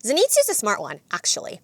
Zenitsu's the smart one, actually.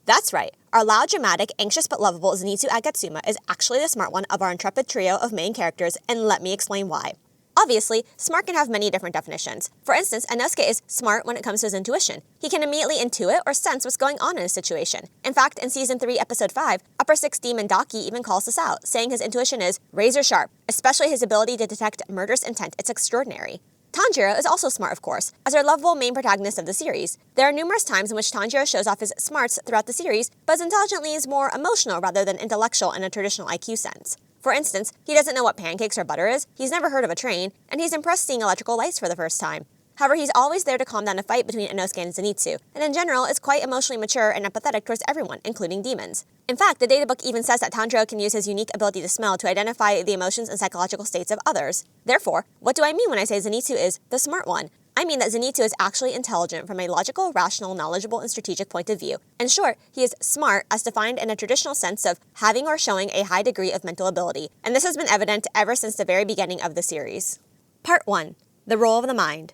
That's right. Our loud, dramatic, anxious but lovable Zenitsu Agatsuma is actually the smart one of our intrepid trio of main characters, and let me explain why. Obviously, smart can have many different definitions. For instance, Inosuke is smart when it comes to his intuition. He can immediately intuit or sense what's going on in a situation. In fact, in Season 3, Episode 5, Upper 6 Demon Daki even calls this out, saying his intuition is razor sharp, especially his ability to detect murderous intent. It's extraordinary. Tanjiro is also smart, of course, as our lovable main protagonist of the series. There are numerous times in which Tanjiro shows off his smarts throughout the series, but is intelligently more emotional rather than intellectual in a traditional IQ sense. For instance, he doesn't know what pancakes or butter is, he's never heard of a train, and he's impressed seeing electrical lights for the first time. However, he's always there to calm down a fight between Inosuke and Zenitsu, and in general is quite emotionally mature and empathetic towards everyone, including demons. In fact, the databook even says that Tanjiro can use his unique ability to smell to identify the emotions and psychological states of others. Therefore, what do I mean when I say Zenitsu is the smart one? I mean that Zenitsu is actually intelligent from a logical, rational, knowledgeable, and strategic point of view. In short, he is smart as defined in a traditional sense of having or showing a high degree of mental ability, and this has been evident ever since the very beginning of the series. Part 1. The Role of the Mind.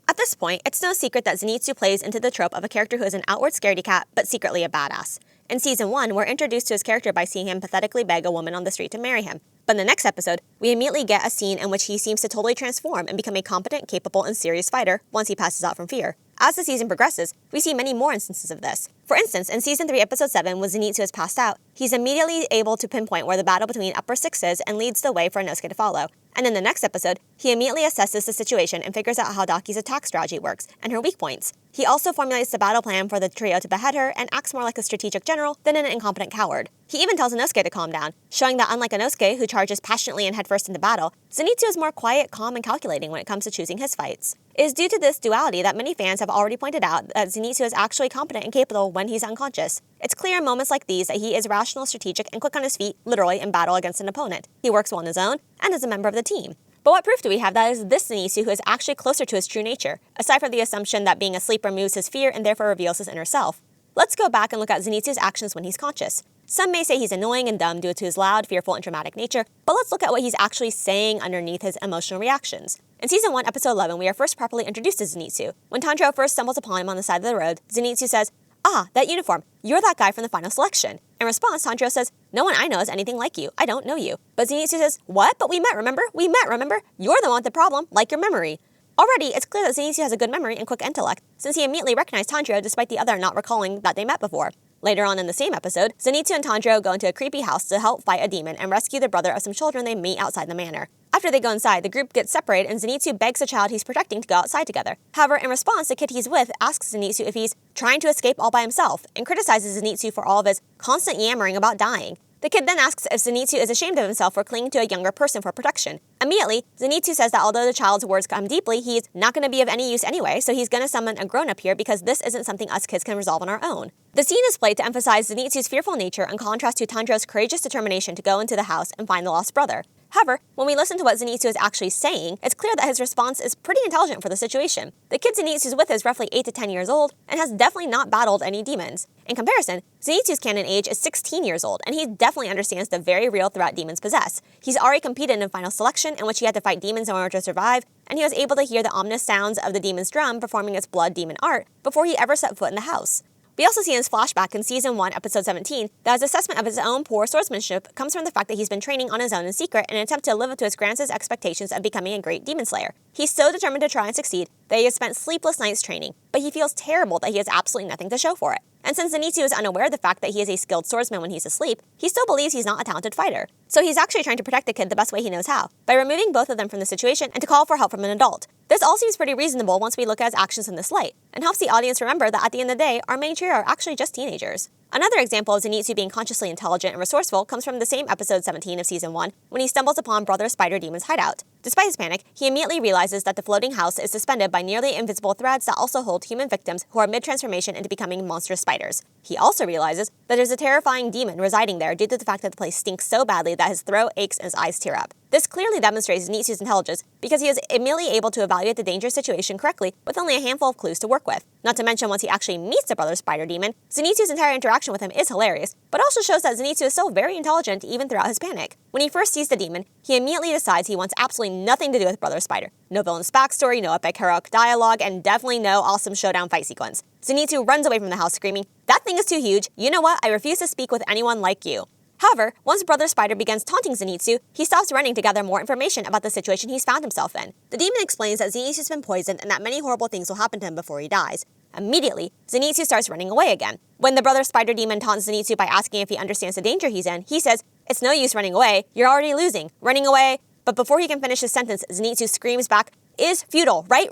At this point, it's no secret that Zenitsu plays into the trope of a character who is an outward scaredy cat, but secretly a badass. In Season 1, we're introduced to his character by seeing him pathetically beg a woman on the street to marry him. But in the next episode, we immediately get a scene in which he seems to totally transform and become a competent, capable, and serious fighter once he passes out from fear. As the season progresses, we see many more instances of this. For instance, in Season 3, Episode 7, when Zenitsu has passed out, he's immediately able to pinpoint where the battle between Upper 6 is and leads the way for Inosuke to follow. And in the next episode, he immediately assesses the situation and figures out how Daki's attack strategy works and her weak points. He also formulates the battle plan for the trio to behead her and acts more like a strategic general than an incompetent coward. He even tells Inosuke to calm down, showing that unlike Inosuke, who charges passionately and headfirst into battle, Zenitsu is more quiet, calm, and calculating when it comes to choosing his fights. It is due to this duality that many fans have already pointed out that Zenitsu is actually competent and capable when he's unconscious. It's clear in moments like these that he is rational, strategic, and quick on his feet, literally in battle against an opponent. He works well on his own, and is a member of the team. But what proof do we have that is this Zenitsu who is actually closer to his true nature, aside from the assumption that being asleep removes his fear and therefore reveals his inner self? Let's go back and look at Zenitsu's actions when he's conscious. Some may say he's annoying and dumb due to his loud, fearful, and dramatic nature, but let's look at what he's actually saying underneath his emotional reactions. In Season 1, Episode 11, we are first properly introduced to Zenitsu. When Tanjiro first stumbles upon him on the side of the road, Zenitsu says, "Ah, that uniform. You're that guy from the final selection." In response, Tanjiro says, "No one I know is anything like you. I don't know you." But Zenitsu says, "What? But we met, remember? We met, remember? You're the one with the problem, like your memory." Already, it's clear that Zenitsu has a good memory and quick intellect, since he immediately recognized Tanjiro despite the other not recalling that they met before. Later on in the same episode, Zenitsu and Tanjiro go into a creepy house to help fight a demon and rescue the brother of some children they meet outside the manor. After they go inside, the group gets separated and Zenitsu begs the child he's protecting to go outside together. However, in response, the kid he's with asks Zenitsu if he's trying to escape all by himself and criticizes Zenitsu for all of his constant yammering about dying. The kid then asks if Zenitsu is ashamed of himself for clinging to a younger person for protection. Immediately, Zenitsu says that although the child's words come deeply, he's not going to be of any use anyway, so he's going to summon a grown-up here because this isn't something us kids can resolve on our own. The scene is played to emphasize Zenitsu's fearful nature in contrast to Tanjiro's courageous determination to go into the house and find the lost brother. However, when we listen to what Zenitsu is actually saying, it's clear that his response is pretty intelligent for the situation. The kid Zenitsu's with is roughly 8 to 10 years old and has definitely not battled any demons. In comparison, Zenitsu's canon age is 16 years old, and he definitely understands the very real threat demons possess. He's already competed in Final Selection, in which he had to fight demons in order to survive, and he was able to hear the ominous sounds of the demon's drum performing its blood demon art before he ever set foot in the house. We also see in his flashback in Season 1, Episode 17, that his assessment of his own poor swordsmanship comes from the fact that he's been training on his own in secret in an attempt to live up to his grand's expectations of becoming a great demon slayer. He's so determined to try and succeed that he has spent sleepless nights training, but he feels terrible that he has absolutely nothing to show for it. And since Zenitsu is unaware of the fact that he is a skilled swordsman when he's asleep, he still believes he's not a talented fighter. So he's actually trying to protect the kid the best way he knows how, by removing both of them from the situation and to call for help from an adult. This all seems pretty reasonable once we look at his actions in this light, and helps the audience remember that at the end of the day, our main trio are actually just teenagers. Another example of Zenitsu being consciously intelligent and resourceful comes from the same Episode 17 of Season 1, when he stumbles upon Brother Spider Demon's hideout. Despite his panic, he immediately realizes that the floating house is suspended by nearly invisible threads that also hold human victims who are mid-transformation into becoming monstrous spiders. He also realizes that there's a terrifying demon residing there due to the fact that the place stinks so badly that his throat aches and his eyes tear up. This clearly demonstrates Zenitsu's intelligence because he is immediately able to evaluate the dangerous situation correctly with only a handful of clues to work with. Not to mention, once he actually meets the Brother Spider Demon, Zenitsu's entire interaction with him is hilarious, but also shows that Zenitsu is still very intelligent even throughout his panic. When he first sees the demon, he immediately decides he wants absolutely nothing to do with Brother Spider. No villain's backstory, no epic heroic dialogue, and definitely no awesome showdown fight sequence. Zenitsu runs away from the house screaming, "That thing is too huge. You know what? I refuse to speak with anyone like you." However, once Brother Spider begins taunting Zenitsu, he stops running to gather more information about the situation he's found himself in. The demon explains that Zenitsu's been poisoned and that many horrible things will happen to him before he dies. Immediately, Zenitsu starts running away again. When the Brother Spider demon taunts Zenitsu by asking if he understands the danger he's in, he says, "It's no use running away. You're already losing. Running away." But before he can finish his sentence, Zenitsu screams back, "Is futile. Right.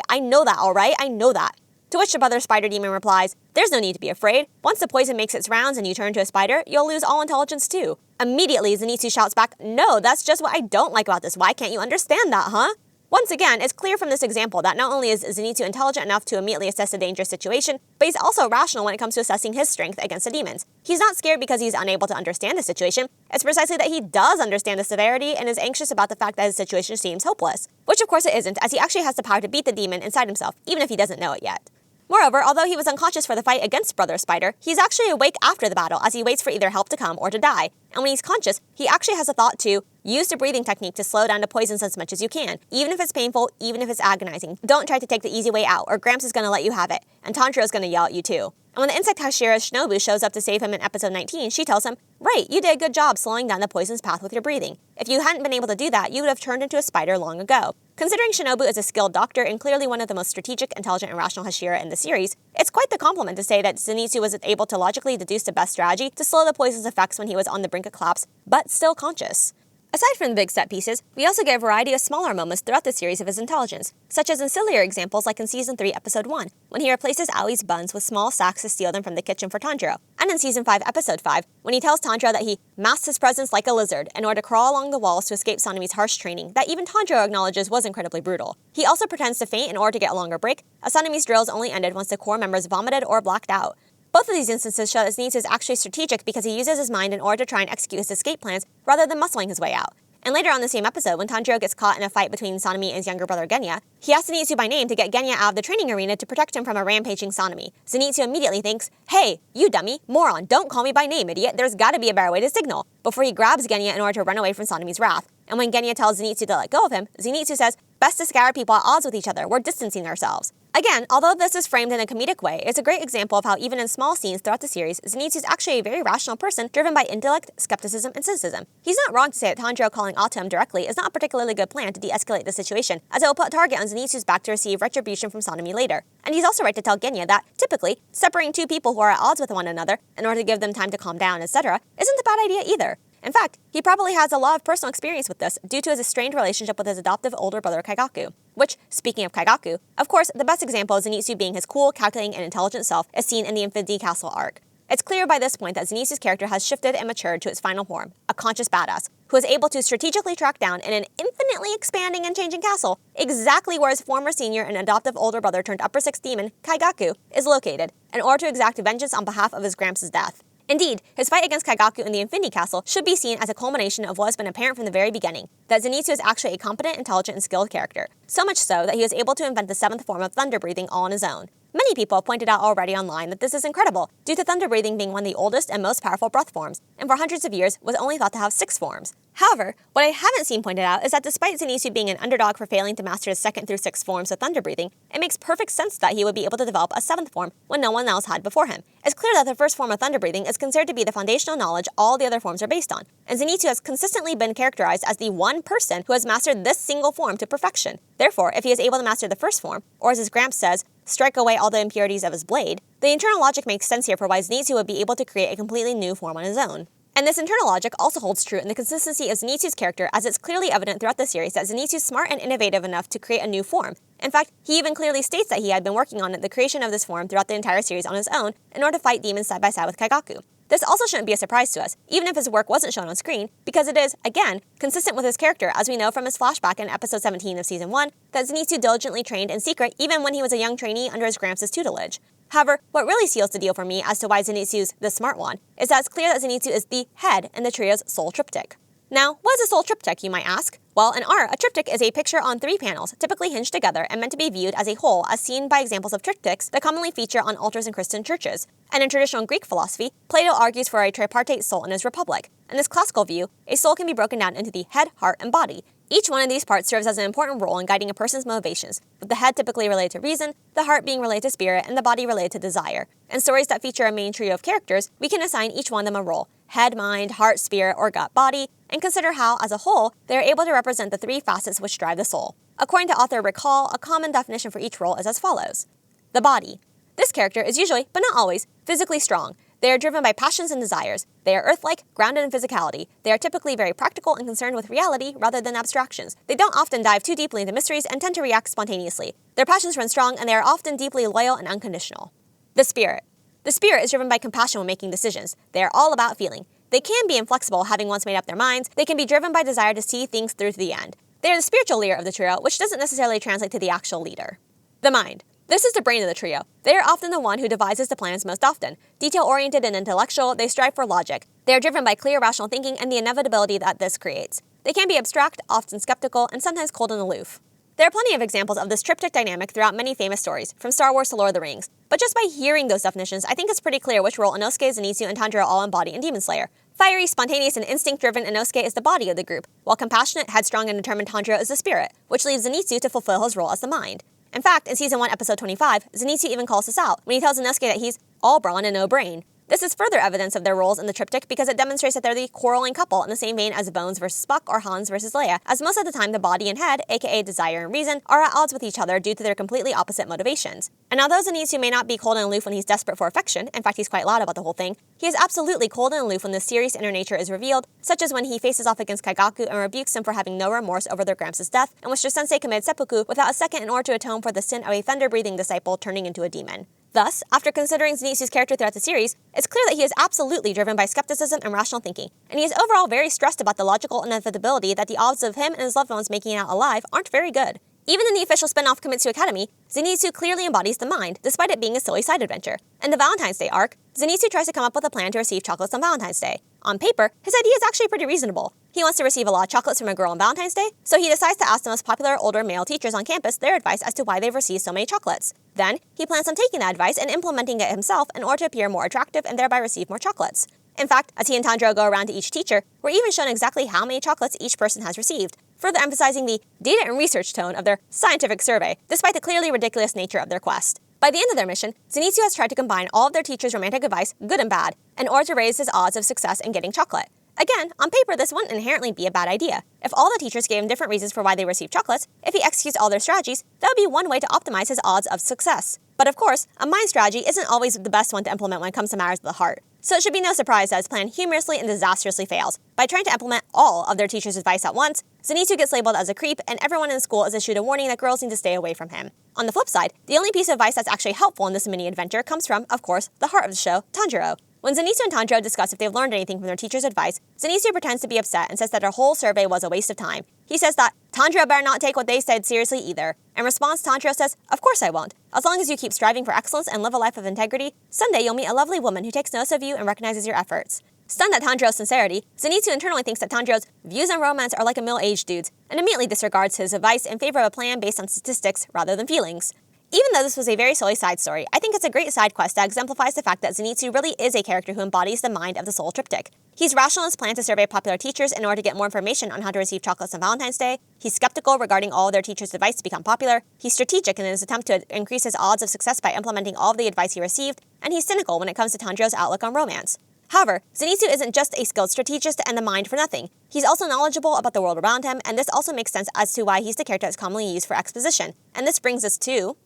I know that, alright? I know that." To which the Brother Spider Demon replies, "There's no need to be afraid. Once the poison makes its rounds and you turn into a spider, you'll lose all intelligence too." Immediately, Zenitsu shouts back, "No, that's just what I don't like about this. Why can't you understand that, huh?" Once again, it's clear from this example that not only is Zenitsu intelligent enough to immediately assess a dangerous situation, but he's also rational when it comes to assessing his strength against the demons. He's not scared because he's unable to understand the situation. It's precisely that he does understand the severity and is anxious about the fact that his situation seems hopeless. Which of course it isn't, as he actually has the power to beat the demon inside himself, even if he doesn't know it yet. Moreover, although he was unconscious for the fight against Brother Spider, he's actually awake after the battle as he waits for either help to come or to die. And when he's conscious, he actually has a thought to use the breathing technique to slow down the poisons as much as you can, even if it's painful, even if it's agonizing. Don't try to take the easy way out, or Gramps is going to let you have it, and Tanjiro is going to yell at you too. And when the insect Hashira Shinobu shows up to save him in episode 19, she tells him, "Right, you did a good job slowing down the poison's path with your breathing. If you hadn't been able to do that, you would have turned into a spider long ago." Considering Shinobu is a skilled doctor and clearly one of the most strategic, intelligent, and rational Hashira in the series, it's quite the compliment to say that Zenitsu was able to logically deduce the best strategy to slow the poison's effects when he was on the brink of collapse, but still conscious. Aside from the big set pieces, we also get a variety of smaller moments throughout the series of his intelligence, such as ancillary examples like in Season 3, Episode 1, when he replaces Aoi's buns with small sacks to steal them from the kitchen for Tanjiro, and in Season 5, Episode 5, when he tells Tanjiro that he masks his presence like a lizard in order to crawl along the walls to escape Sanemi's harsh training that even Tanjiro acknowledges was incredibly brutal. He also pretends to faint in order to get a longer break, as Sanemi's drills only ended once the core members vomited or blacked out. Both of these instances show that Zenitsu is actually strategic because he uses his mind in order to try and execute his escape plans rather than muscling his way out. And later on the same episode, when Tanjiro gets caught in a fight between Sanemi and his younger brother Genya, he asks Zenitsu by name to get Genya out of the training arena to protect him from a rampaging Sanemi. Zenitsu immediately thinks, "Hey, you dummy, moron, don't call me by name, idiot, there's gotta be a better way to signal," before he grabs Genya in order to run away from Sanemi's wrath. And when Genya tells Zenitsu to let go of him, Zenitsu says, "Best to scour people at odds with each other, we're distancing ourselves." Again, although this is framed in a comedic way, it's a great example of how even in small scenes throughout the series, Zenitsu is actually a very rational person driven by intellect, skepticism, and cynicism. He's not wrong to say that Tanjiro calling out to him directly is not a particularly good plan to de-escalate the situation, as it will put a target on Zenitsu's back to receive retribution from Sanemi later. And he's also right to tell Genya that, typically, separating two people who are at odds with one another in order to give them time to calm down, etc., isn't a bad idea either. In fact, he probably has a lot of personal experience with this due to his strained relationship with his adoptive older brother Kaigaku. Which, speaking of Kaigaku, of course, the best example of Zenitsu being his cool, calculating, and intelligent self is seen in the Infinity Castle arc. It's clear by this point that Zenitsu's character has shifted and matured to its final form, a conscious badass, who is able to strategically track down in an infinitely expanding and changing castle exactly where his former senior and adoptive older brother turned upper sixth demon, Kaigaku, is located, in order to exact vengeance on behalf of his Gramps' death. Indeed, his fight against Kaigaku in the Infinity Castle should be seen as a culmination of what has been apparent from the very beginning, that Zenitsu is actually a competent, intelligent, and skilled character. So much so that he was able to invent the 7th form of thunder breathing all on his own. Many people have pointed out already online that this is incredible, due to thunder breathing being one of the oldest and most powerful breath forms, and for hundreds of years was only thought to have 6 forms. However, what I haven't seen pointed out is that despite Zenitsu being an underdog for failing to master his 2nd through 6th forms of thunder breathing, it makes perfect sense that he would be able to develop a 7th form when no one else had before him. It's clear that the 1st form of thunder breathing is considered to be the foundational knowledge all the other forms are based on, and Zenitsu has consistently been characterized as the one person who has mastered this single form to perfection. Therefore, if he is able to master the 1st form, or as his Gramps says, strike away all the impurities of his blade, the internal logic makes sense here for why Zenitsu would be able to create a completely new form on his own. And this internal logic also holds true in the consistency of Zenitsu's character, as it's clearly evident throughout the series that Zenitsu is smart and innovative enough to create a new form. In fact, he even clearly states that he had been working on the creation of this form throughout the entire series on his own in order to fight demons side by side with Kaigaku. This also shouldn't be a surprise to us, even if his work wasn't shown on screen, because it is, again, consistent with his character, as we know from his flashback in episode 17 of season 1, that Zenitsu diligently trained in secret even when he was a young trainee under his Gramps' tutelage. However, what really seals the deal for me as to why Zenitsu's the smart one is that it's clear that Zenitsu is the head in the trio's soul triptych. Now, what is a soul triptych, you might ask? Well, in art, a triptych is a picture on 3 panels, typically hinged together and meant to be viewed as a whole, as seen by examples of triptychs that commonly feature on altars in Christian churches. And in traditional Greek philosophy, Plato argues for a tripartite soul in his Republic. In this classical view, a soul can be broken down into the head, heart, and body. Each one of these parts serves as an important role in guiding a person's motivations, with the head typically related to reason, the heart being related to spirit, and the body related to desire. In stories that feature a main trio of characters, we can assign each one of them a role: head, mind, heart, spirit, or gut, body, and consider how, as a whole, they are able to represent the 3 facets which drive the soul. According to author Recall, a common definition for each role is as follows. The body. This character is usually, but not always, physically strong. They are driven by passions and desires. They are earth-like, grounded in physicality. They are typically very practical and concerned with reality rather than abstractions. They don't often dive too deeply into mysteries and tend to react spontaneously. Their passions run strong, and they are often deeply loyal and unconditional. The spirit. The spirit is driven by compassion when making decisions. They are all about feeling. They can be inflexible, having once made up their minds. They can be driven by desire to see things through to the end. They are the spiritual leader of the trio, which doesn't necessarily translate to the actual leader. The mind. This is the brain of the trio. They are often the one who devises the plans most often. Detail-oriented and intellectual, they strive for logic. They are driven by clear, rational thinking and the inevitability that this creates. They can be abstract, often skeptical, and sometimes cold and aloof. There are plenty of examples of this triptych dynamic throughout many famous stories, from Star Wars to Lord of the Rings. But just by hearing those definitions, I think it's pretty clear which role Inosuke, Zenitsu, and Tanjiro all embody in Demon Slayer. Fiery, spontaneous, and instinct-driven Inosuke is the body of the group, while compassionate, headstrong, and determined Tanjiro is the spirit, which leaves Zenitsu to fulfill his role as the mind. In fact, in Season 1, Episode 25, Zenitsu even calls this out when he tells Inosuke that he's all brawn and no brain. This is further evidence of their roles in the triptych because it demonstrates that they're the quarreling couple in the same vein as Bones versus Spock or Hans versus Leia, as most of the time the body and head, aka desire and reason, are at odds with each other due to their completely opposite motivations. And although Zenitsu may not be cold and aloof when he's desperate for affection, in fact he's quite loud about the whole thing, he is absolutely cold and aloof when the serious inner nature is revealed, such as when he faces off against Kaigaku and rebukes him for having no remorse over their Gramps' death, and which the sensei committed seppuku without a second in order to atone for the sin of a thunder-breathing disciple turning into a demon. Thus, after considering Zenitsu's character throughout the series, it's clear that he is absolutely driven by skepticism and rational thinking, and he is overall very stressed about the logical inevitability that the odds of him and his loved ones making it out alive aren't very good. Even in the official spin-off Kimetsu Academy, Zenitsu clearly embodies the mind, despite it being a silly side adventure. In the Valentine's Day arc, Zenitsu tries to come up with a plan to receive chocolates on Valentine's Day. On paper, his idea is actually pretty reasonable. He wants to receive a lot of chocolates from a girl on Valentine's Day, so he decides to ask the most popular older male teachers on campus their advice as to why they've received so many chocolates. Then, he plans on taking that advice and implementing it himself in order to appear more attractive and thereby receive more chocolates. In fact, as he and Tanjiro go around to each teacher, we're even shown exactly how many chocolates each person has received, further emphasizing the data and research tone of their scientific survey, despite the clearly ridiculous nature of their quest. By the end of their mission, Zenitsu has tried to combine all of their teachers' romantic advice, good and bad, in order to raise his odds of success in getting chocolate. Again, on paper, this wouldn't inherently be a bad idea. If all the teachers gave him different reasons for why they received chocolates, if he executes all their strategies, that would be one way to optimize his odds of success. But of course, a mind strategy isn't always the best one to implement when it comes to matters of the heart. So it should be no surprise that his plan humorously and disastrously fails. By trying to implement all of their teachers' advice at once, Zenitsu gets labeled as a creep, and everyone in school is issued a warning that girls need to stay away from him. On the flip side, the only piece of advice that's actually helpful in this mini-adventure comes from, of course, the heart of the show, Tanjiro. When Zenitsu and Tanjiro discuss if they've learned anything from their teacher's advice, Zenitsu pretends to be upset and says that their whole survey was a waste of time. He says that Tanjiro better not take what they said seriously either. In response, Tanjiro says, "Of course I won't. As long as you keep striving for excellence and live a life of integrity, someday you'll meet a lovely woman who takes notice of you and recognizes your efforts." Stunned at Tanjiro's sincerity, Zenitsu internally thinks that Tanjiro's views on romance are like a middle-aged dude's, and immediately disregards his advice in favor of a plan based on statistics rather than feelings. Even though this was a very silly side story, I think it's a great side quest that exemplifies the fact that Zenitsu really is a character who embodies the mind of the soul triptych. He's rational in his plan to survey popular teachers in order to get more information on how to receive chocolates on Valentine's Day. He's skeptical regarding all of their teachers' advice to become popular. He's strategic in his attempt to increase his odds of success by implementing all of the advice he received. And he's cynical when it comes to Tanjiro's outlook on romance. However, Zenitsu isn't just a skilled strategist and the mind for nothing. He's also knowledgeable about the world around him, and this also makes sense as to why he's the character that's commonly used for exposition. And this brings us to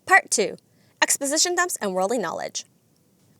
Part 2. Exposition dumps and worldly knowledge.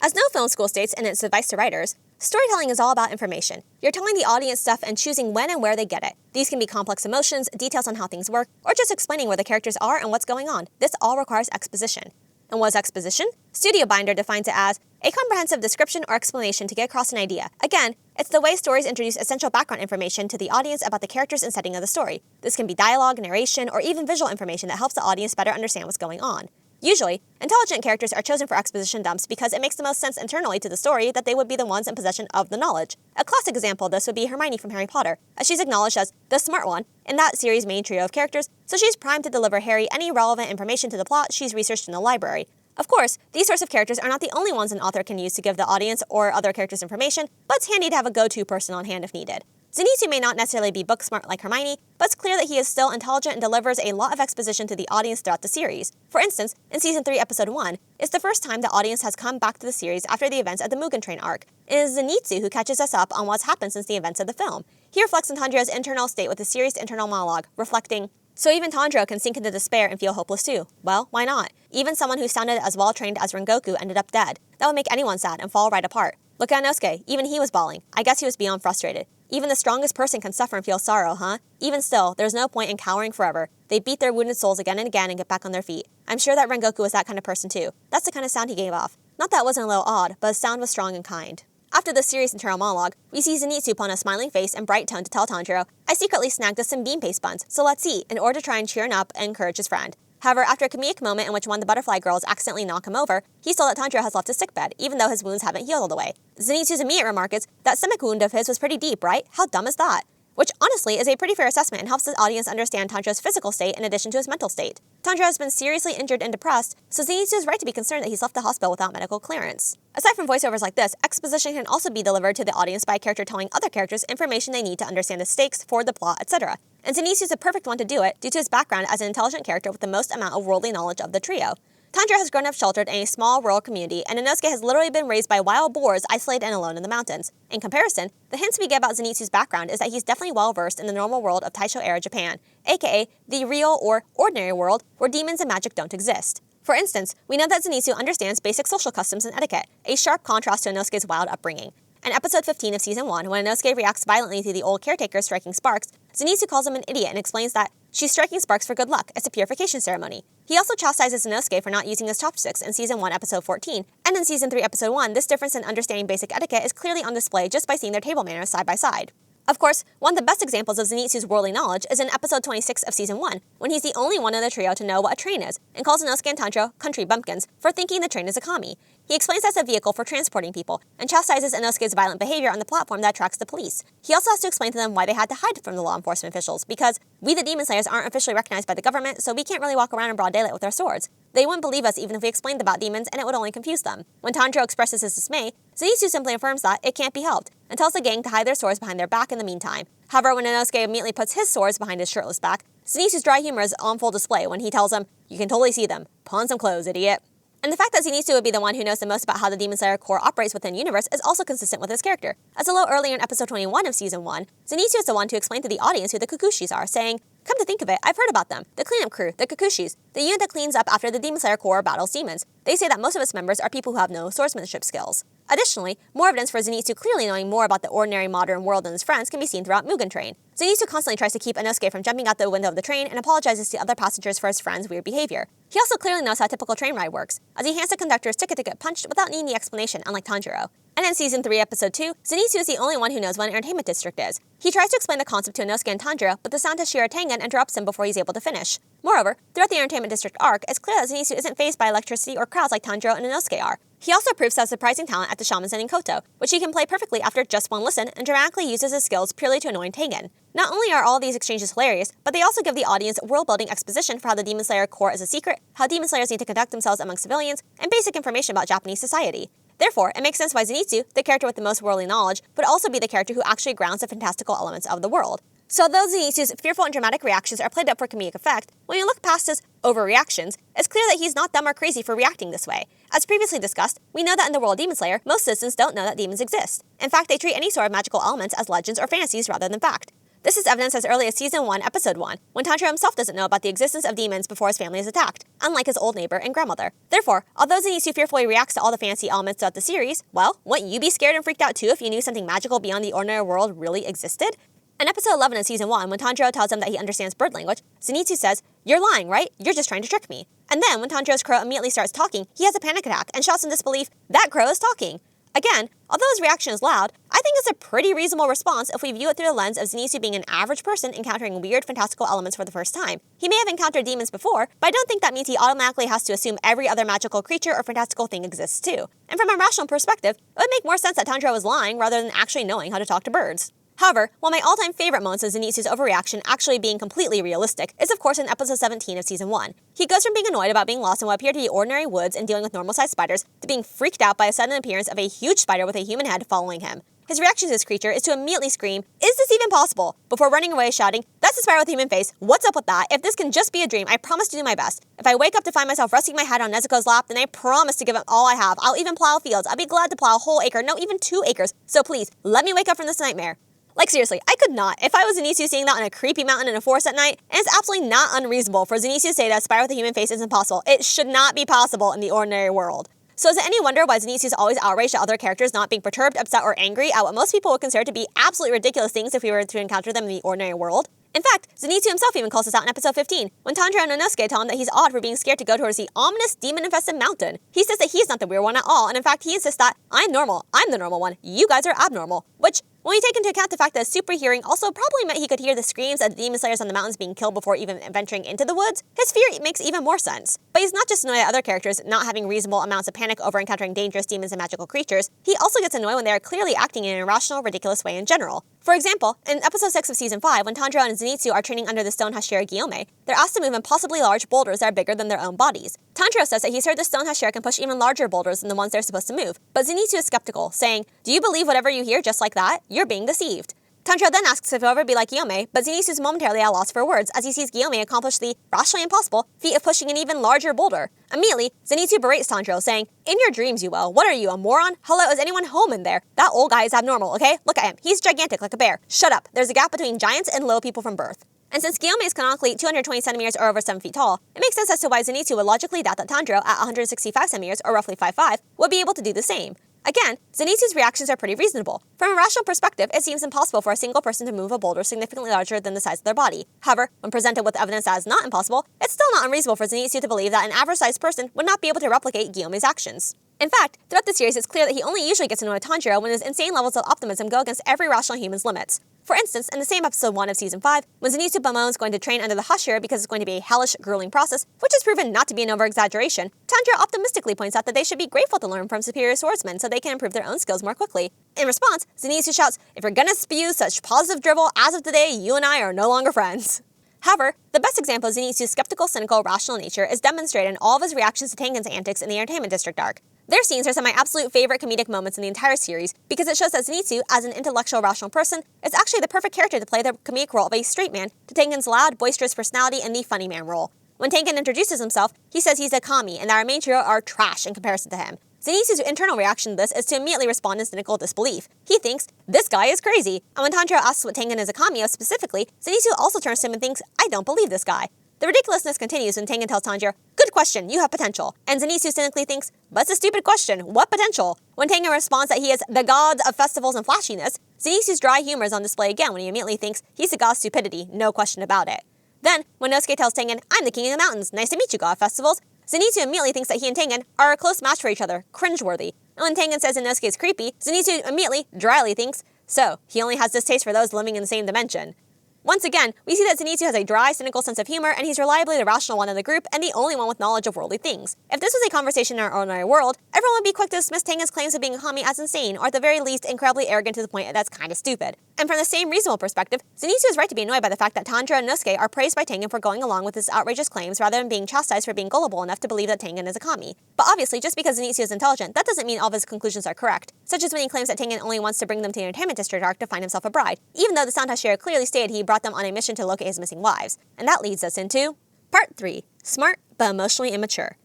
As No Film School states in its advice to writers, storytelling is all about information. You're telling the audience stuff and choosing when and where they get it. These can be complex emotions, details on how things work, or just explaining where the characters are and what's going on. This all requires exposition. And what is exposition? Studio Binder defines it as a comprehensive description or explanation to get across an idea. Again, it's the way stories introduce essential background information to the audience about the characters and setting of the story. This can be dialogue, narration, or even visual information that helps the audience better understand what's going on. Usually, intelligent characters are chosen for exposition dumps because it makes the most sense internally to the story that they would be the ones in possession of the knowledge. A classic example of this would be Hermione from Harry Potter, as she's acknowledged as the smart one in that series' main trio of characters, so she's primed to deliver Harry any relevant information to the plot she's researched in the library. Of course, these sorts of characters are not the only ones an author can use to give the audience or other characters information, but it's handy to have a go-to person on hand if needed. Zenitsu may not necessarily be book smart like Hermione, but it's clear that he is still intelligent and delivers a lot of exposition to the audience throughout the series. For instance, in Season 3, Episode 1, it's the first time the audience has come back to the series after the events of the Mugen Train arc. It is Zenitsu who catches us up on what's happened since the events of the film. He reflects on Tanjiro's internal state with a serious internal monologue, reflecting, "So even Tanjiro can sink into despair and feel hopeless too. Well, why not? Even someone who sounded as well-trained as Rengoku ended up dead. That would make anyone sad and fall right apart. Look at Inosuke, even he was bawling. I guess he was beyond frustrated. Even the strongest person can suffer and feel sorrow, huh? Even still, there's no point in cowering forever. They beat their wounded souls again and again and get back on their feet. I'm sure that Rengoku was that kind of person too. That's the kind of sound he gave off. Not that it wasn't a little odd, but his sound was strong and kind." After this serious internal monologue, we see Zenitsu put on a smiling face and bright tone to tell Tanjiro, "I secretly snagged us some bean paste buns, so let's eat," in order to try and cheer him up and encourage his friend. However, after a comedic moment in which one of the butterfly girls accidentally knock him over, he's told that Tanjiro has left his sickbed, even though his wounds haven't healed all the way. Zenitsu's immediate remark is, "That stomach wound of his was pretty deep, right? How dumb is that?" Which honestly is a pretty fair assessment and helps the audience understand Tanjiro's physical state in addition to his mental state. Tanjiro has been seriously injured and depressed, so Zenitsu is right to be concerned that he's left the hospital without medical clearance. Aside from voiceovers like this, exposition can also be delivered to the audience by a character telling other characters information they need to understand the stakes for the plot, etc. And Zenitsu is a perfect one to do it due to his background as an intelligent character with the most amount of worldly knowledge of the trio. Tanjiro has grown up sheltered in a small rural community, and Inosuke has literally been raised by wild boars isolated and alone in the mountains. In comparison, the hints we get about Zenitsu's background is that he's definitely well versed in the normal world of Taisho-era Japan, aka the real or ordinary world where demons and magic don't exist. For instance, we know that Zenitsu understands basic social customs and etiquette, a sharp contrast to Inosuke's wild upbringing. In episode 15 of Season 1, when Inosuke reacts violently to the old caretaker striking sparks, Zenitsu calls him an idiot and explains that she's striking sparks for good luck. It's a purification ceremony. He also chastises Inosuke for not using his chopsticks in Season 1, Episode 14. And in Season 3, Episode 1, this difference in understanding basic etiquette is clearly on display just by seeing their table manners side by side. Of course, one of the best examples of Zenitsu's worldly knowledge is in Episode 26 of Season 1, when he's the only one in the trio to know what a train is, and calls Inosuke and Tanjiro country bumpkins for thinking the train is a kami. He explains that's a vehicle for transporting people, and chastises Inosuke's violent behavior on the platform that attracts the police. He also has to explain to them why they had to hide from the law enforcement officials, because we the Demon Slayers aren't officially recognized by the government, so we can't really walk around in broad daylight with our swords. They wouldn't believe us even if we explained about demons, and it would only confuse them. When Tanjiro expresses his dismay, Zenitsu simply affirms that it can't be helped, and tells the gang to hide their swords behind their back in the meantime. However, when Inosuke immediately puts his swords behind his shirtless back, Zenitsu's dry humor is on full display when he tells him, "You can totally see them. Put on some clothes, idiot." And the fact that Zenitsu would be the one who knows the most about how the Demon Slayer core operates within the universe is also consistent with his character. As a little earlier in episode 21 of Season 1, Zenitsu is the one to explain to the audience who the Kikushis are, saying, "Come to think of it, I've heard about them. The cleanup crew, the Kikushis, the unit that cleans up after the Demon Slayer core battles demons. They say that most of its members are people who have no swordsmanship skills." Additionally, more evidence for Zenitsu clearly knowing more about the ordinary modern world than his friends can be seen throughout Mugen Train. Zenitsu constantly tries to keep Inosuke from jumping out the window of the train and apologizes to other passengers for his friend's weird behavior. He also clearly knows how a typical train ride works, as he hands the conductor his ticket to get punched without needing the explanation, unlike Tanjiro. And in Season 3, Episode 2, Zenitsu is the only one who knows what an entertainment district is. He tries to explain the concept to Inosuke and Tanjiro, but the sound Hashira Tengen interrupts him before he's able to finish. Moreover, throughout the entertainment district arc, it's clear that Zenitsu isn't fazed by electricity or crowds like Tanjiro and Inosuke are. He also proves to have surprising talent at the shaman Zen Koto, which he can play perfectly after just one listen and dramatically uses his skills purely to annoy Tengen. Not only are all these exchanges hilarious, but they also give the audience world-building exposition for how the Demon Slayer core is a secret, how Demon Slayers need to conduct themselves among civilians, and basic information about Japanese society. Therefore, it makes sense why Zenitsu, the character with the most worldly knowledge, would also be the character who actually grounds the fantastical elements of the world. So although Zenitsu's fearful and dramatic reactions are played up for comedic effect, when you look past his overreactions, it's clear that he's not dumb or crazy for reacting this way. As previously discussed, we know that in the world of Demon Slayer, most citizens don't know that demons exist. In fact, they treat any sort of magical elements as legends or fantasies rather than fact. This is evidenced as early as Season 1, Episode 1, when Tanjiro himself doesn't know about the existence of demons before his family is attacked, unlike his old neighbor and grandmother. Therefore, although Zenitsu fearfully reacts to all the fantasy elements throughout the series, well, wouldn't you be scared and freaked out too if you knew something magical beyond the ordinary world really existed? In Episode 11 of Season 1, when Tanjiro tells him that he understands bird language, Zenitsu says, "You're lying, right? You're just trying to trick me." And then, when Tanjiro's crow immediately starts talking, he has a panic attack and shouts in disbelief, "That crow is talking!" Again, although his reaction is loud, I think it's a pretty reasonable response if we view it through the lens of Zenitsu being an average person encountering weird fantastical elements for the first time. He may have encountered demons before, but I don't think that means he automatically has to assume every other magical creature or fantastical thing exists too. And from a rational perspective, it would make more sense that Tanjiro was lying rather than actually knowing how to talk to birds. However, one of my all-time favorite moments of Zenitsu's overreaction actually being completely realistic is of course in episode 17 of season 1. He goes from being annoyed about being lost in what appear to be ordinary woods and dealing with normal-sized spiders to being freaked out by a sudden appearance of a huge spider with a human head following him. His reaction to this creature is to immediately scream, "Is this even possible?" before running away shouting, "That's a spider with a human face. What's up with that? If this can just be a dream, I promise to do my best. If I wake up to find myself resting my head on Nezuko's lap, then I promise to give it all I have. I'll even plow fields. I'll be glad to plow a whole acre, no, even 2 acres. So please, let me wake up from this nightmare." Like seriously, I could not. If I was Zenitsu seeing that on a creepy mountain in a forest at night, and it's absolutely not unreasonable for Zenitsu to say that a spider with a human face isn't possible. It should not be possible in the ordinary world. So is it any wonder why Zenitsu is always outraged at other characters not being perturbed, upset, or angry at what most people would consider to be absolutely ridiculous things if we were to encounter them in the ordinary world? In fact, Zenitsu himself even calls this out in episode 15, when Tanjiro and Inosuke tell him that he's odd for being scared to go towards the ominous, demon-infested mountain. He says that he's not the weird one at all, and in fact he insists that, "I'm normal, I'm the normal one, you guys are abnormal," which, when we take into account the fact that super hearing also probably meant he could hear the screams of the demon slayers on the mountains being killed before even venturing into the woods, his fear makes even more sense. But he's not just annoyed at other characters not having reasonable amounts of panic over encountering dangerous demons and magical creatures, he also gets annoyed when they are clearly acting in an irrational, ridiculous way in general. For example, in episode 6 of season 5, when Tanjiro and Zenitsu are training under the stone Hashira Gyome, they're asked to move impossibly large boulders that are bigger than their own bodies. Tanjiro says that he's heard the stone Hashira can push even larger boulders than the ones they're supposed to move, but Zenitsu is skeptical, saying, "Do you believe whatever you hear just like that? You're being deceived." Tanjiro then asks if he'll ever be like Gyome, but Zenitsu is momentarily at a loss for words as he sees Gyome accomplish the rationally impossible feat of pushing an even larger boulder. Immediately, Zenitsu berates Tanjiro, saying, "In your dreams, you will. What are you, a moron? Hello, is anyone home in there? That old guy is abnormal, okay? Look at him. He's gigantic like a bear. Shut up. There's a gap between giants and low people from birth." And since Gyome is canonically 220 centimeters or over 7 feet tall, it makes sense as to why Zenitsu would logically doubt that Tanjiro, at 165 centimeters or roughly 5'5", would be able to do the same. Again, Zenitsu's reactions are pretty reasonable. From a rational perspective, it seems impossible for a single person to move a boulder significantly larger than the size of their body. However, when presented with evidence that is not impossible, it's still not unreasonable for Zenitsu to believe that an average-sized person would not be able to replicate Guillaume's actions. In fact, throughout the series, it's clear that he only usually gets annoyed with Tanjiro when his insane levels of optimism go against every rational human's limits. For instance, in the same episode 1 of season 5, when Zenitsu bemoans going to train under the Hashira because it's going to be a hellish, grueling process, which is proven not to be an over-exaggeration, Tanjiro optimistically points out that they should be grateful to learn from superior swordsmen so they can improve their own skills more quickly. In response, Zenitsu shouts, "If you're gonna spew such positive drivel, as of today, you and I are no longer friends." However, the best example of Zenitsu's skeptical, cynical, rational nature is demonstrated in all of his reactions to Tengen's antics in the Entertainment District arc. Their scenes are some of my absolute favorite comedic moments in the entire series because it shows that Zenitsu, as an intellectual, rational person, is actually the perfect character to play the comedic role of a straight man to Tengen's loud, boisterous personality in the funny man role. When Tengen introduces himself, he says he's a kami and that our main trio are trash in comparison to him. Zenitsu's internal reaction to this is to immediately respond in cynical disbelief. He thinks, "This guy is crazy." And when Tanjiro asks what Tengen is a kami of specifically, Zenitsu also turns to him and thinks, "I don't believe this guy." The ridiculousness continues when Tengen tells Tanjiro, "Good question, you have potential." And Zenitsu cynically thinks, "But it's a stupid question, what potential?" When Tengen responds that he is the god of festivals and flashiness, Zenitsu's dry humor is on display again when he immediately thinks he's the god of stupidity, no question about it. Then, when Inosuke tells Tengen, "I'm the king of the mountains, nice to meet you, god of festivals," Zenitsu immediately thinks that he and Tengen are a close match for each other, cringeworthy. And when Tengen says Inosuke is creepy, Zenitsu immediately, dryly thinks, "So, he only has distaste for those living in the same dimension." Once again, we see that Zenitsu has a dry, cynical sense of humor, and he's reliably the rational one in the group and the only one with knowledge of worldly things. If this was a conversation in our ordinary world, everyone would be quick to dismiss Tengen's claims of being a kami as insane, or at the very least, incredibly arrogant to the point that's kinda stupid. And from the same reasonable perspective, Zenitsu is right to be annoyed by the fact that Tanjiro and Inosuke are praised by Tengen for going along with his outrageous claims rather than being chastised for being gullible enough to believe that Tengen is a kami. But obviously, just because Zenitsu is intelligent, that doesn't mean all of his conclusions are correct, such as when he claims that Tengen only wants to bring them to the Entertainment District arc to find himself a bride, even though the Sound Hashira clearly stated he brought them on a mission to locate his missing wives. And that leads us into Part 3, Smart but Emotionally Immature.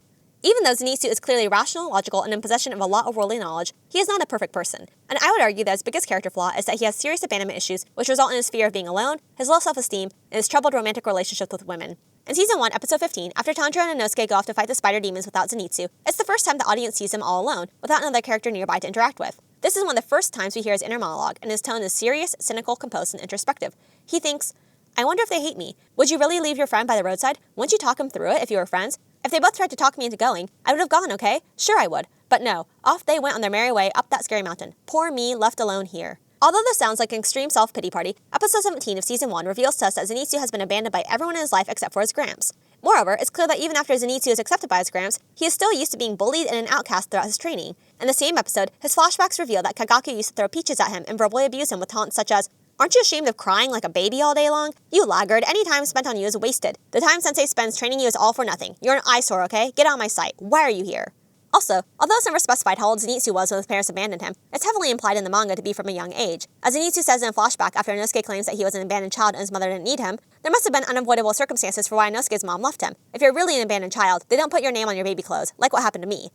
Even though Zenitsu is clearly rational, logical, and in possession of a lot of worldly knowledge, he is not a perfect person. And I would argue that his biggest character flaw is that he has serious abandonment issues, which result in his fear of being alone, his low self-esteem, and his troubled romantic relationship with women. In Season 1, Episode 15, after Tanjiro and Inosuke go off to fight the spider demons without Zenitsu, it's the first time the audience sees him all alone, without another character nearby to interact with. This is one of the first times we hear his inner monologue, and his tone is serious, cynical, composed, and introspective. He thinks, I wonder if they hate me. Would you really leave your friend by the roadside? Wouldn't you talk him through it if you were friends? If they both tried to talk me into going, I would have gone, okay? Sure I would. But no, off they went on their merry way up that scary mountain. Poor me, left alone here. Although this sounds like an extreme self-pity party, episode 17 of season 1 reveals to us that Zenitsu has been abandoned by everyone in his life except for his Gramps. Moreover, it's clear that even after Zenitsu is accepted by his Gramps, he is still used to being bullied and an outcast throughout his training. In the same episode, his flashbacks reveal that Kagaku used to throw peaches at him and verbally abuse him with taunts such as, "Aren't you ashamed of crying like a baby all day long? You laggard, any time spent on you is wasted. The time Sensei spends training you is all for nothing. You're an eyesore, okay? Get out of my sight. Why are you here?" Also, although it's never specified how old Zenitsu was when his parents abandoned him, it's heavily implied in the manga to be from a young age. As Zenitsu says in a flashback after Inosuke claims that he was an abandoned child and his mother didn't need him, there must have been unavoidable circumstances for why Inosuke's mom left him. If you're really an abandoned child, they don't put your name on your baby clothes, like what happened to me.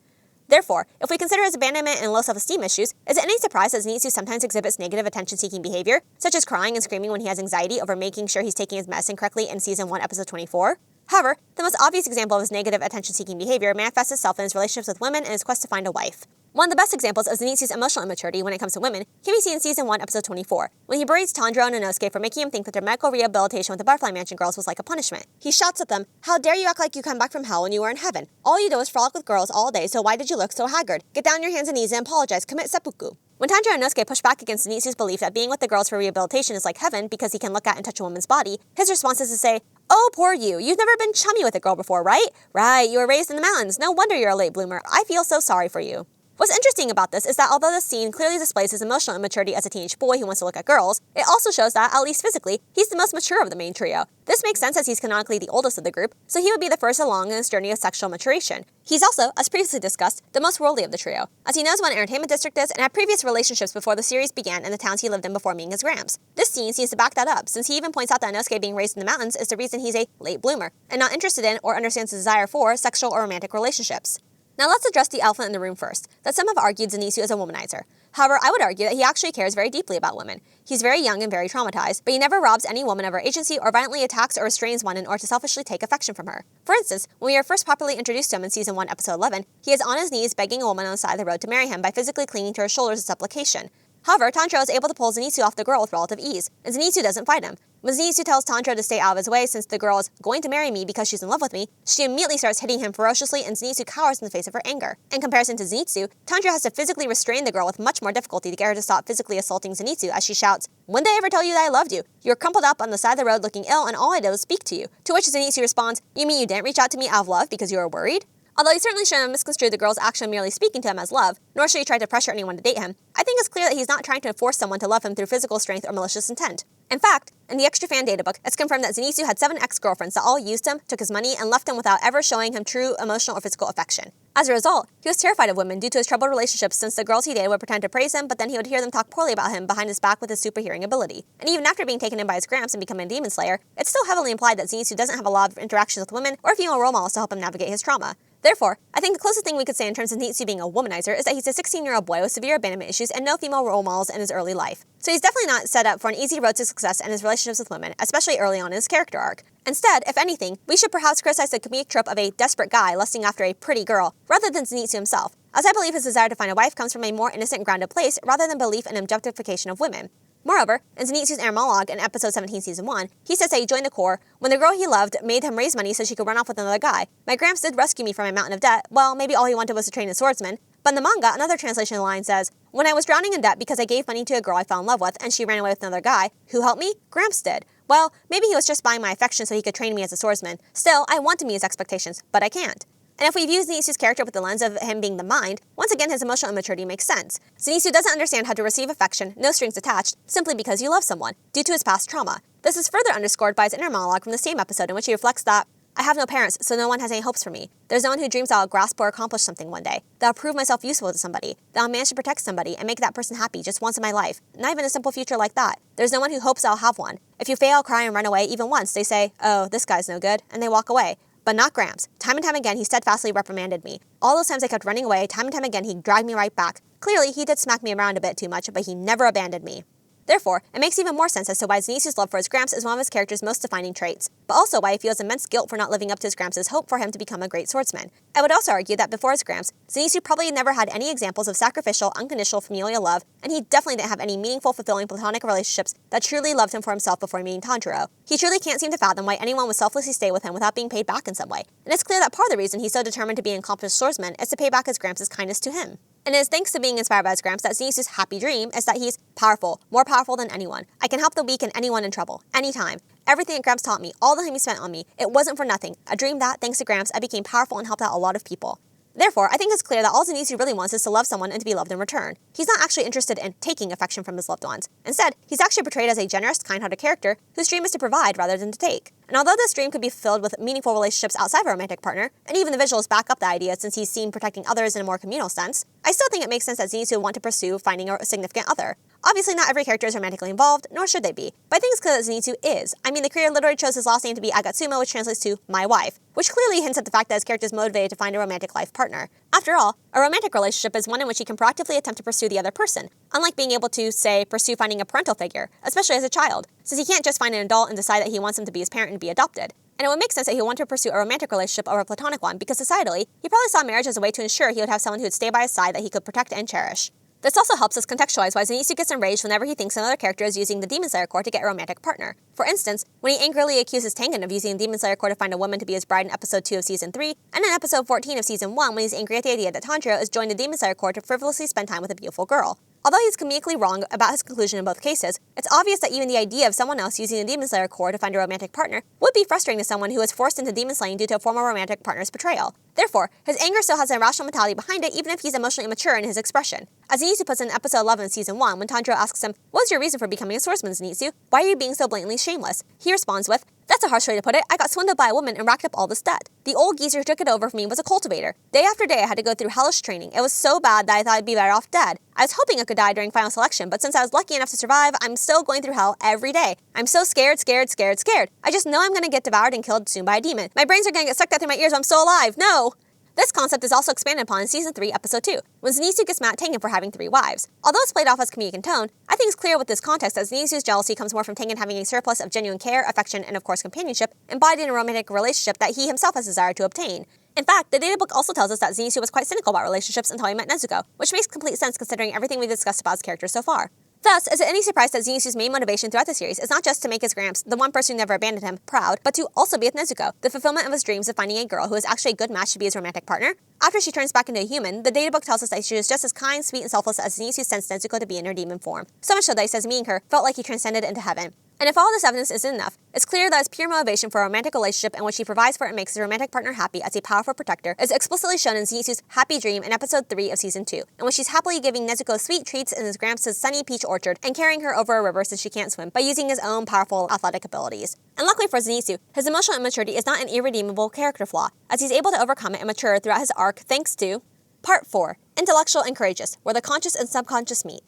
Therefore, if we consider his abandonment and low self-esteem issues, is it any surprise that Zenitsu sometimes exhibits negative attention-seeking behavior, such as crying and screaming when he has anxiety over making sure he's taking his medicine correctly in Season 1, Episode 24? However, the most obvious example of his negative attention-seeking behavior manifests itself in his relationships with women and his quest to find a wife. One of the best examples of Zenitsu's emotional immaturity when it comes to women can be seen in Season 1, Episode 24, when he berates Tanjiro and Inosuke for making him think that their medical rehabilitation with the Butterfly Mansion girls was like a punishment. He shouts at them, "How dare you act like you come back from hell when you were in heaven? All you do is frolic with girls all day, so why did you look so haggard? Get down on your hands and knees and apologize, commit seppuku." When Tanjiro and Inosuke push back against Zenitsu's belief that being with the girls for rehabilitation is like heaven because he can look at and touch a woman's body, his response is to say, "Oh, poor you. You've never been chummy with a girl before, right? Right, you were raised in the mountains. No wonder you're a late bloomer. I feel so sorry for you." What's interesting about this is that although this scene clearly displays his emotional immaturity as a teenage boy who wants to look at girls, it also shows that, at least physically, he's the most mature of the main trio. This makes sense as he's canonically the oldest of the group, so he would be the first along in this journey of sexual maturation. He's also, as previously discussed, the most worldly of the trio, as he knows what an entertainment district is and had previous relationships before the series began in the towns he lived in before meeting his Gramps. This scene seems to back that up, since he even points out that Inosuke being raised in the mountains is the reason he's a late bloomer, and not interested in or understands his desire for sexual or romantic relationships. Now let's address the elephant in the room first, that some have argued Zenitsu is a womanizer. However, I would argue that he actually cares very deeply about women. He's very young and very traumatized, but he never robs any woman of her agency or violently attacks or restrains one in order to selfishly take affection from her. For instance, when we are first properly introduced to him in Season 1, Episode 11, he is on his knees begging a woman on the side of the road to marry him by physically clinging to her shoulders in supplication. However, Tanjiro is able to pull Zenitsu off the girl with relative ease, and Zenitsu doesn't fight him. When Zenitsu tells Tanjiro to stay out of his way since the girl is going to marry me because she's in love with me, she immediately starts hitting him ferociously and Zenitsu cowers in the face of her anger. In comparison to Zenitsu, Tanjiro has to physically restrain the girl with much more difficulty to get her to stop physically assaulting Zenitsu as she shouts, "When did I ever tell you that I loved you? You were crumpled up on the side of the road looking ill and all I did was speak to you." To which Zenitsu responds, "You mean you didn't reach out to me out of love because you were worried?" Although he certainly shouldn't have misconstrued the girl's action merely speaking to him as love, nor should he try to pressure anyone to date him, I think it's clear that he's not trying to force someone to love him through physical strength or malicious intent. In fact, in the Extra Fan Databook, it's confirmed that Zenitsu had 7 ex-girlfriends that all used him, took his money, and left him without ever showing him true emotional or physical affection. As a result, he was terrified of women due to his troubled relationships since the girls he dated would pretend to praise him, but then he would hear them talk poorly about him behind his back with his super hearing ability. And even after being taken in by his Gramps and becoming a demon slayer, it's still heavily implied that Zenitsu doesn't have a lot of interactions with women or female role models to help him navigate his trauma. Therefore, I think the closest thing we could say in terms of Zenitsu being a womanizer is that he's a 16-year-old boy with severe abandonment issues and no female role models in his early life. So he's definitely not set up for an easy road to success in his relationships with women, especially early on in his character arc. Instead, if anything, we should perhaps criticize the comedic trope of a desperate guy lusting after a pretty girl, rather than Zenitsu himself, as I believe his desire to find a wife comes from a more innocent and grounded place rather than belief in objectification of women. Moreover, in Zenitsu's inner monologue in Episode 17, Season 1, he says that he joined the Corps when the girl he loved made him raise money so she could run off with another guy. My Gramps did rescue me from a mountain of debt. Well, maybe all he wanted was to train as swordsman. But in the manga, another translation of the line says, "When I was drowning in debt because I gave money to a girl I fell in love with and she ran away with another guy, who helped me? Gramps did." Well, maybe he was just buying my affection so he could train me as a swordsman. Still, I want to meet his expectations, but I can't. And if we view Zenitsu's character with the lens of him being the mind, once again his emotional immaturity makes sense. Zenitsu doesn't understand how to receive affection, no strings attached, simply because you love someone, due to his past trauma. This is further underscored by his inner monologue from the same episode in which he reflects that, "I have no parents, so no one has any hopes for me. There's no one who dreams I'll grasp or accomplish something one day, that I'll prove myself useful to somebody, that I'll manage to protect somebody and make that person happy just once in my life. Not even a simple future like that. There's no one who hopes I'll have one. If you fail, cry, and run away even once, they say, 'Oh, this guy's no good,' and they walk away. But not Gramps. Time and time again, he steadfastly reprimanded me. All those times I kept running away, time and time again, he dragged me right back. Clearly, he did smack me around a bit too much, but he never abandoned me." Therefore, it makes even more sense as to why Zenitsu's love for his Gramps is one of his character's most defining traits, but also why he feels immense guilt for not living up to his Gramps' hope for him to become a great swordsman. I would also argue that before his Gramps, Zenitsu probably never had any examples of sacrificial, unconditional familial love, and he definitely didn't have any meaningful, fulfilling platonic relationships that truly loved him for himself before meeting Tanjiro. He truly can't seem to fathom why anyone would selflessly stay with him without being paid back in some way, and it's clear that part of the reason he's so determined to be an accomplished swordsman is to pay back his Gramps' kindness to him. And it is thanks to being inspired by his Gramps that Zenitsu's happy dream is that he's powerful, more powerful than anyone. I can help the weak and anyone in trouble, anytime. Everything that Gramps taught me, all the time he spent on me, it wasn't for nothing. A dream that, thanks to Gramps, I became powerful and helped out a lot of people. Therefore, I think it's clear that all Zenitsu really wants is to love someone and to be loved in return. He's not actually interested in taking affection from his loved ones. Instead, he's actually portrayed as a generous, kind-hearted character whose dream is to provide rather than to take. And although this dream could be fulfilled with meaningful relationships outside of a romantic partner, and even the visuals back up the idea since he's seen protecting others in a more communal sense, I still think it makes sense that Zenitsu would want to pursue finding a significant other. Obviously, not every character is romantically involved, nor should they be, but I think it's clear that Zenitsu is. I mean, the creator literally chose his last name to be Agatsuma, which translates to my wife, which clearly hints at the fact that his character is motivated to find a romantic life partner. After all, a romantic relationship is one in which he can proactively attempt to pursue the other person, unlike being able to, say, pursue finding a parental figure, especially as a child, since he can't just find an adult and decide that he wants him to be his parent and be adopted. And it would make sense that he would want to pursue a romantic relationship over a platonic one because societally, he probably saw marriage as a way to ensure he would have someone who would stay by his side that he could protect and cherish. This also helps us contextualize why Zenitsu gets enraged whenever he thinks another character is using the Demon Slayer core to get a romantic partner. For instance, when he angrily accuses Tengen of using the Demon Slayer core to find a woman to be his bride in episode 2 of season 3, and in episode 14 of season 1 when he's angry at the idea that Tanjiro is joined the Demon Slayer core to frivolously spend time with a beautiful girl. Although he's comedically wrong about his conclusion in both cases, it's obvious that even the idea of someone else using the Demon Slayer core to find a romantic partner would be frustrating to someone who was forced into demon slaying due to a former romantic partner's betrayal. Therefore, his anger still has an irrational mentality behind it even if he's emotionally immature in his expression. As Zenitsu puts in episode 11 of season 1 when Tanjiro asks him, "What's your reason for becoming a swordsman, Zenitsu? Why are you being so blatantly shameless?" He responds with, "That's a harsh way to put it. I got swindled by a woman and racked up all this debt. The old geezer who took it over from me was a cultivator. Day after day I had to go through hellish training. It was so bad that I thought I'd be better off dead. I was hoping I could die during final selection, but since I was lucky enough to survive, I'm still going through hell every day. I'm so scared. I just know I'm gonna get devoured and killed soon by a demon. My brains are gonna get sucked out through my ears while I'm still alive. No!" This concept is also expanded upon in Season 3, Episode 2, when Zenitsu gets mad at Tengen for having 3 wives. Although it's played off as comedic in tone, I think it's clear with this context that Zenitsu's jealousy comes more from Tengen having a surplus of genuine care, affection, and of course companionship, embodied in a romantic relationship that he himself has desired to obtain. In fact, the databook also tells us that Zenitsu was quite cynical about relationships until he met Nezuko, which makes complete sense considering everything we've discussed about his character so far. Thus, is it any surprise that Zenitsu's main motivation throughout the series is not just to make his Gramps, the one person who never abandoned him, proud, but to also be with Nezuko, the fulfillment of his dreams of finding a girl who is actually a good match to be his romantic partner? After she turns back into a human, the databook tells us that she is just as kind, sweet, and selfless as Zenitsu sensed Nezuko to be in her demon form. So much so that he says meeting her felt like he transcended into heaven. And if all this evidence isn't enough, it's clear that his pure motivation for a romantic relationship in which he provides for and makes his romantic partner happy as a powerful protector is explicitly shown in Zenitsu's happy dream in episode 3 of season 2, in which he's happily giving Nezuko sweet treats in his Gramps' sunny peach orchard and carrying her over a river since she can't swim by using his own powerful athletic abilities. And luckily for Zenitsu, his emotional immaturity is not an irredeemable character flaw, as he's able to overcome it and mature throughout his arc thanks to Part 4, Intellectual and Courageous, where the conscious and subconscious meet.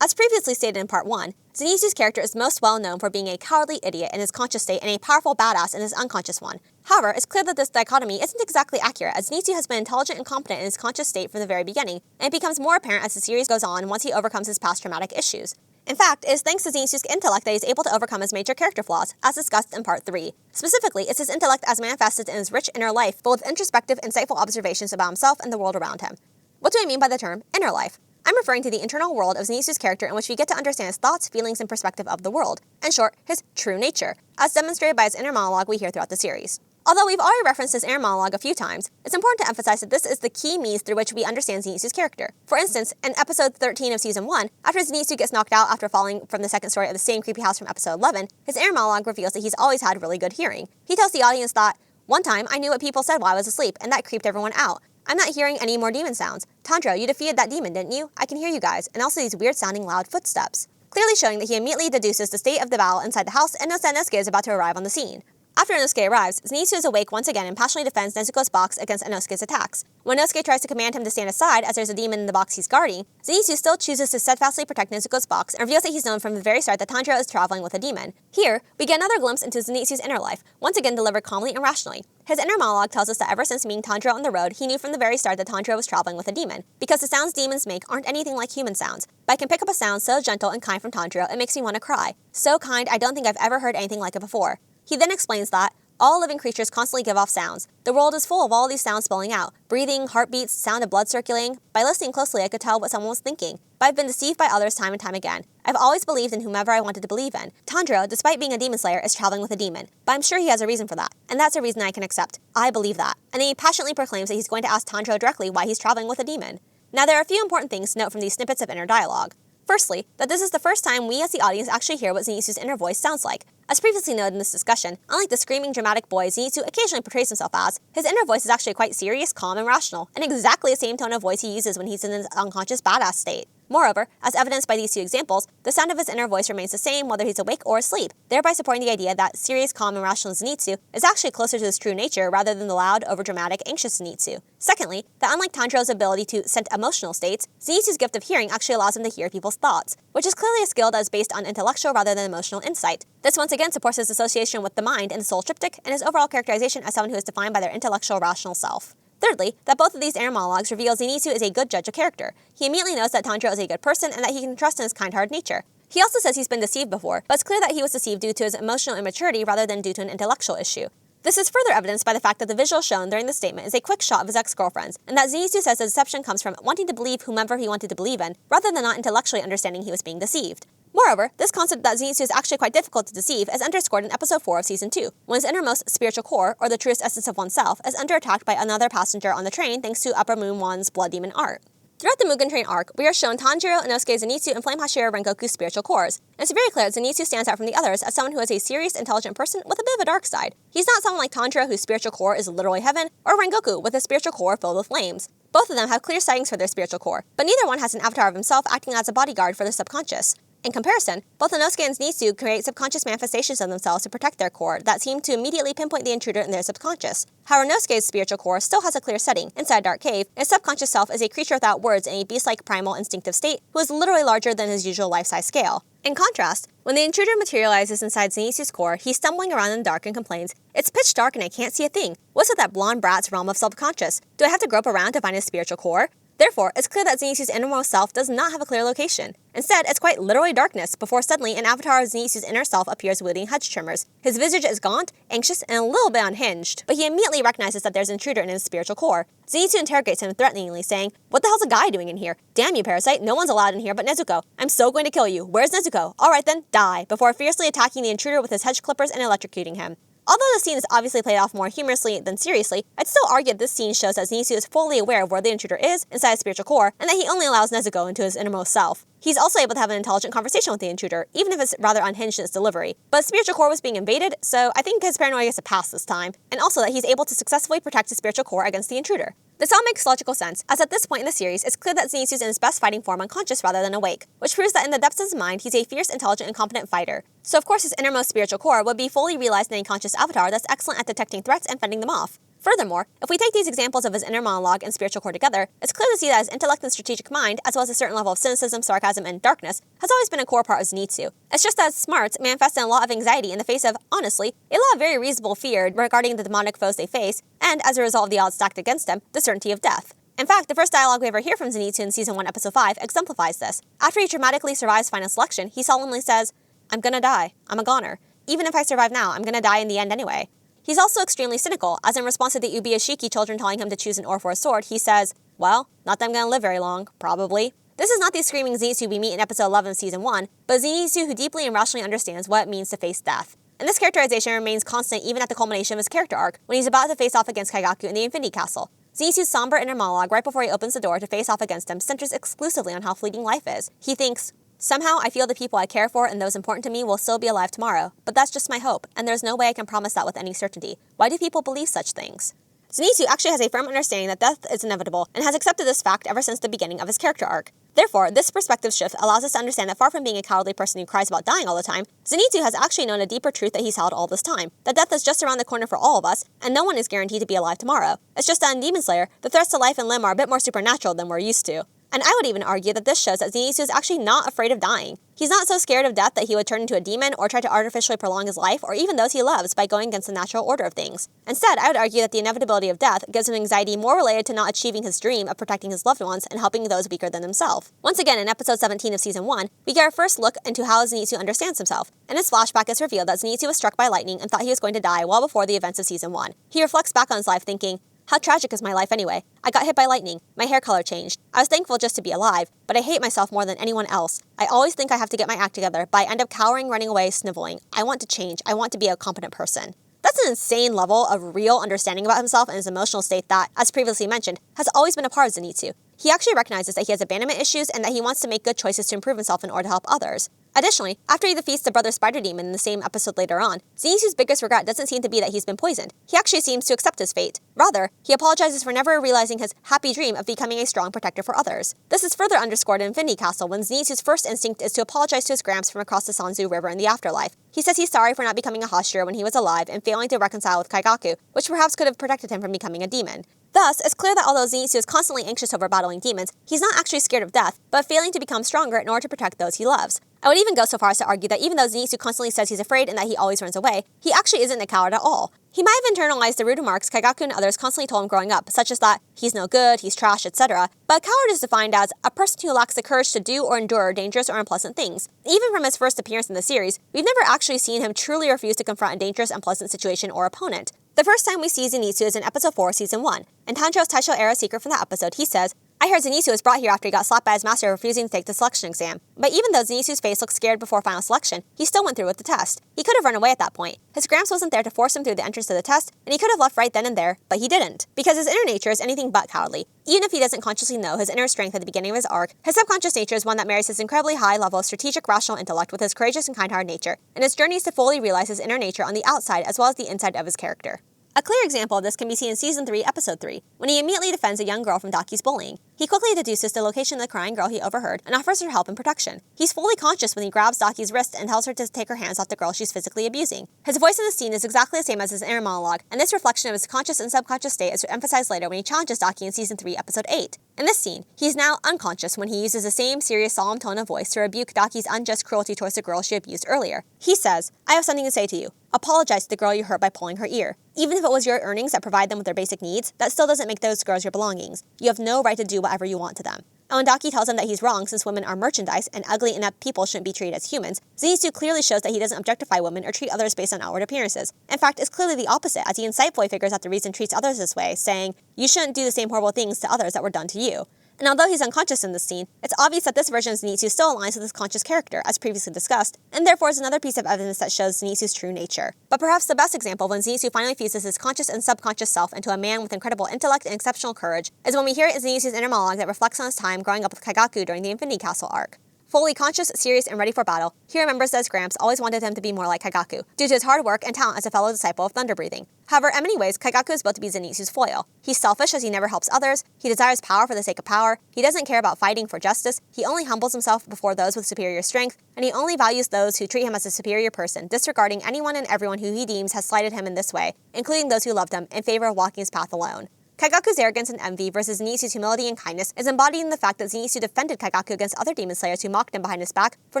As previously stated in Part 1, Zenitsu's character is most well known for being a cowardly idiot in his conscious state and a powerful badass in his unconscious one. However, it's clear that this dichotomy isn't exactly accurate, as Zenitsu has been intelligent and competent in his conscious state from the very beginning, and it becomes more apparent as the series goes on once he overcomes his past traumatic issues. In fact, it is thanks to Zenitsu's intellect that he is able to overcome his major character flaws, as discussed in Part 3. Specifically, it's his intellect as manifested in his rich inner life, full of introspective, insightful observations about himself and the world around him. What do I mean by the term inner life? I'm referring to the internal world of Zenitsu's character in which we get to understand his thoughts, feelings, and perspective of the world. In short, his true nature, as demonstrated by his inner monologue we hear throughout the series. Although we've already referenced his inner monologue a few times, it's important to emphasize that this is the key means through which we understand Zenitsu's character. For instance, in episode 13 of season 1, after Zenitsu gets knocked out after falling from the second story of the same creepy house from episode 11, his inner monologue reveals that he's always had really good hearing. He tells the audience that, "One time, I knew what people said while I was asleep, and that creeped everyone out. I'm not hearing any more demon sounds. Tanjiro, you defeated that demon, didn't you? I can hear you guys, and also these weird-sounding loud footsteps." Clearly showing that he immediately deduces the state of the battle inside the house and knows that Nezuko is about to arrive on the scene. After Inosuke arrives, Zenitsu is awake once again and passionately defends Nezuko's box against Inosuke's attacks. When Inosuke tries to command him to stand aside as there's a demon in the box he's guarding, Zenitsu still chooses to steadfastly protect Nezuko's box and reveals that he's known from the very start that Tanjiro is traveling with a demon. Here, we get another glimpse into Zenitsu's inner life, once again delivered calmly and rationally. His inner monologue tells us that ever since meeting Tanjiro on the road, he knew from the very start that Tanjiro was traveling with a demon, because the sounds demons make aren't anything like human sounds. But I can pick up a sound so gentle and kind from Tanjiro, it makes me want to cry. So kind, I don't think I've ever heard anything like it before. He then explains that all living creatures constantly give off sounds. The world is full of all these sounds spilling out. Breathing, heartbeats, sound of blood circulating. By listening closely, I could tell what someone was thinking. But I've been deceived by others time and time again. I've always believed in whomever I wanted to believe in. Tanjiro, despite being a demon slayer, is traveling with a demon. But I'm sure he has a reason for that. And that's a reason I can accept. I believe that. And then he passionately proclaims that he's going to ask Tanjiro directly why he's traveling with a demon. Now there are a few important things to note from these snippets of inner dialogue. Firstly, that this is the first time we as the audience actually hear what Zenitsu's inner voice sounds like. As previously noted in this discussion, unlike the screaming dramatic boy Zenitsu occasionally portrays himself as, his inner voice is actually quite serious, calm, and rational, and exactly the same tone of voice he uses when he's in his unconscious badass state. Moreover, as evidenced by these two examples, the sound of his inner voice remains the same whether he's awake or asleep, thereby supporting the idea that serious, calm, and rational Zenitsu is actually closer to his true nature rather than the loud, overdramatic, anxious Zenitsu. Secondly, that unlike Tanjiro's ability to sense emotional states, Zenitsu's gift of hearing actually allows him to hear people's thoughts, which is clearly a skill that is based on intellectual rather than emotional insight. This once again supports his association with the mind in the soul triptych and his overall characterization as someone who is defined by their intellectual, rational self. Thirdly, that both of these inner monologues reveal Zenitsu is a good judge of character. He immediately knows that Tanjiro is a good person and that he can trust in his kind-hearted nature. He also says he's been deceived before, but it's clear that he was deceived due to his emotional immaturity rather than due to an intellectual issue. This is further evidenced by the fact that the visual shown during this statement is a quick shot of his ex-girlfriends, and that Zenitsu says the deception comes from wanting to believe whomever he wanted to believe in, rather than not intellectually understanding he was being deceived. Moreover, this concept that Zenitsu is actually quite difficult to deceive is underscored in episode 4 of season 2, when his innermost spiritual core, or the truest essence of oneself, is under attack by another passenger on the train thanks to Upper Moon One's blood demon art. Throughout the Mugen Train arc, we are shown Tanjiro, Inosuke, Zenitsu, and Flame Hashira Rengoku's spiritual cores, and it's very clear that Zenitsu stands out from the others as someone who is a serious, intelligent person with a bit of a dark side. He's not someone like Tanjiro whose spiritual core is literally heaven, or Rengoku with a spiritual core filled with flames. Both of them have clear sightings for their spiritual core, but neither one has an avatar of himself acting as a bodyguard for their subconscious. In comparison, both Inosuke and Zenitsu create subconscious manifestations of themselves to protect their core that seem to immediately pinpoint the intruder in their subconscious. However, Inosuke's spiritual core still has a clear setting, inside a dark cave, and his subconscious self is a creature without words in a beast-like primal instinctive state who is literally larger than his usual life-size scale. In contrast, when the intruder materializes inside Zenitsu's core, he's stumbling around in the dark and complains, "It's pitch dark and I can't see a thing. What's with that blonde brat's realm of subconscious? Do I have to grope around to find his spiritual core?" Therefore, it's clear that Zenitsu's innermost self does not have a clear location. Instead, it's quite literally darkness before suddenly an avatar of Zenitsu's inner self appears wielding hedge trimmers. His visage is gaunt, anxious, and a little bit unhinged, but he immediately recognizes that there's an intruder in his spiritual core. Zenitsu interrogates him threateningly, saying, "What the hell's a guy doing in here? Damn you, parasite, no one's allowed in here but Nezuko. I'm so going to kill you. Where's Nezuko? Alright then, die," before fiercely attacking the intruder with his hedge clippers and electrocuting him. Although the scene is obviously played off more humorously than seriously, I'd still argue that this scene shows that Zenitsu is fully aware of where the intruder is inside his spiritual core, and that he only allows Nezuko into his innermost self. He's also able to have an intelligent conversation with the intruder, even if it's rather unhinged in its delivery. But his spiritual core was being invaded, so I think his paranoia gets a pass this time, and also that he's able to successfully protect his spiritual core against the intruder. This all makes logical sense, as at this point in the series, it's clear that Zenitsu's in his best fighting form unconscious rather than awake, which proves that in the depths of his mind, he's a fierce, intelligent, and competent fighter. So of course his innermost spiritual core would be fully realized in a conscious avatar that's excellent at detecting threats and fending them off. Furthermore, if we take these examples of his inner monologue and spiritual core together, it's clear to see that his intellect and strategic mind, as well as a certain level of cynicism, sarcasm, and darkness, has always been a core part of Zenitsu. It's just that his smarts manifest in a lot of anxiety in the face of, honestly, a lot of very reasonable fear regarding the demonic foes they face, and as a result of the odds stacked against them, the certainty of death. In fact, the first dialogue we ever hear from Zenitsu in Season 1, Episode 5 exemplifies this. After he dramatically survives final selection, he solemnly says, "I'm gonna die. I'm a goner. Even if I survive now, I'm gonna die in the end anyway." He's also extremely cynical, as in response to the Ubiyashiki children telling him to choose an oar for a sword, he says, "Well, not that I'm gonna live very long, probably." This is not the screaming Zenitsu we meet in Episode 11 of Season 1, but Zenitsu who deeply and rationally understands what it means to face death. And this characterization remains constant even at the culmination of his character arc, when he's about to face off against Kaigaku in the Infinity Castle. Zenitsu's somber inner monologue right before he opens the door to face off against him centers exclusively on how fleeting life is. He thinks, "Somehow I feel the people I care for and those important to me will still be alive tomorrow, but that's just my hope, and there's no way I can promise that with any certainty. Why do people believe such things?" Zenitsu actually has a firm understanding that death is inevitable and has accepted this fact ever since the beginning of his character arc. Therefore, this perspective shift allows us to understand that far from being a cowardly person who cries about dying all the time, Zenitsu has actually known a deeper truth that he's held all this time, that death is just around the corner for all of us, and no one is guaranteed to be alive tomorrow. It's just that in Demon Slayer, the threats to life and limb are a bit more supernatural than we're used to. And I would even argue that this shows that Zenitsu is actually not afraid of dying. He's not so scared of death that he would turn into a demon or try to artificially prolong his life or even those he loves by going against the natural order of things. Instead, I would argue that the inevitability of death gives him anxiety more related to not achieving his dream of protecting his loved ones and helping those weaker than himself. Once again, in episode 17 of season 1, we get our first look into how Zenitsu understands himself. In his flashback, it's revealed that Zenitsu was struck by lightning and thought he was going to die well before the events of season 1. He reflects back on his life thinking, how tragic is my life anyway? I got hit by lightning. My hair color changed. I was thankful just to be alive, but I hate myself more than anyone else. I always think I have to get my act together, but I end up cowering, running away, sniveling. I want to change. I want to be a competent person. That's an insane level of real understanding about himself and his emotional state that, as previously mentioned, has always been a part of Zenitsu. He actually recognizes that he has abandonment issues and that he wants to make good choices to improve himself in order to help others. Additionally, after he defeats the brother spider demon in the same episode later on, Zenitsu's biggest regret doesn't seem to be that he's been poisoned. He actually seems to accept his fate. Rather, he apologizes for never realizing his happy dream of becoming a strong protector for others. This is further underscored in Infinity Castle when Zenitsu's first instinct is to apologize to his gramps from across the Sanzu River in the afterlife. He says he's sorry for not becoming a Hashira when he was alive and failing to reconcile with Kaigaku, which perhaps could have protected him from becoming a demon. Thus, it's clear that although Zenitsu is constantly anxious over battling demons, he's not actually scared of death, but failing to become stronger in order to protect those he loves. I would even go so far as to argue that even though Zenitsu constantly says he's afraid and that he always runs away, he actually isn't a coward at all. He might have internalized the rude remarks Kaigaku and others constantly told him growing up, such as that he's no good, he's trash, etc. But a coward is defined as a person who lacks the courage to do or endure dangerous or unpleasant things. Even from his first appearance in the series, we've never actually seen him truly refuse to confront a dangerous, unpleasant situation or opponent. The first time we see Zenitsu is in episode 4, season 1. In Tanjiro's Taisho era secret from that episode, he says, I heard Zenitsu was brought here after he got slapped by his master refusing to take the selection exam. But even though Zenitsu's face looked scared before final selection, he still went through with the test. He could have run away at that point. His gramps wasn't there to force him through the entrance to the test, and he could have left right then and there, but he didn't. Because his inner nature is anything but cowardly. Even if he doesn't consciously know his inner strength at the beginning of his arc, his subconscious nature is one that marries his incredibly high level of strategic rational intellect with his courageous and kind-hearted nature, and his journey is to fully realize his inner nature on the outside as well as the inside of his character. A clear example of this can be seen in Season 3, Episode 3, when he immediately defends a young girl from Daki's bullying. He quickly deduces the location of the crying girl he overheard and offers her help and protection. He's fully conscious when he grabs Daki's wrist and tells her to take her hands off the girl she's physically abusing. His voice in the scene is exactly the same as his inner monologue, and this reflection of his conscious and subconscious state is emphasized later when he challenges Daki in Season 3, Episode 8. In this scene, he's now unconscious when he uses the same serious, solemn tone of voice to rebuke Daki's unjust cruelty towards the girl she abused earlier. He says, I have something to say to you. Apologize to the girl you hurt by pulling her ear. Even if it was your earnings that provide them with their basic needs, that still doesn't make those girls your belongings. You have no right to do whatever you want to them. And when Daki tells him that he's wrong since women are merchandise and ugly inept people shouldn't be treated as humans, Zenitsu clearly shows that he doesn't objectify women or treat others based on outward appearances. In fact, it's clearly the opposite, as he insightfully figures out the reason treats others this way, saying, you shouldn't do the same horrible things to others that were done to you. And although he's unconscious in this scene, it's obvious that this version of Zenitsu still aligns with his conscious character, as previously discussed, and therefore is another piece of evidence that shows Zenitsu's true nature. But perhaps the best example when Zenitsu finally fuses his conscious and subconscious self into a man with incredible intellect and exceptional courage is when we hear Zenitsu's inner monologue that reflects on his time growing up with Kaigaku during the Infinity Castle arc. Fully conscious, serious, and ready for battle, he remembers that his gramps always wanted him to be more like Kaigaku, due to his hard work and talent as a fellow disciple of Thunder Breathing. However, in many ways, Kaigaku is built to be Zenitsu's foil. He's selfish as he never helps others, he desires power for the sake of power, he doesn't care about fighting for justice, he only humbles himself before those with superior strength, and he only values those who treat him as a superior person, disregarding anyone and everyone who he deems has slighted him in this way, including those who loved him, in favor of walking his path alone. Kaigaku's arrogance and envy versus Zenitsu's humility and kindness is embodied in the fact that Zenitsu defended Kaigaku against other demon slayers who mocked him behind his back for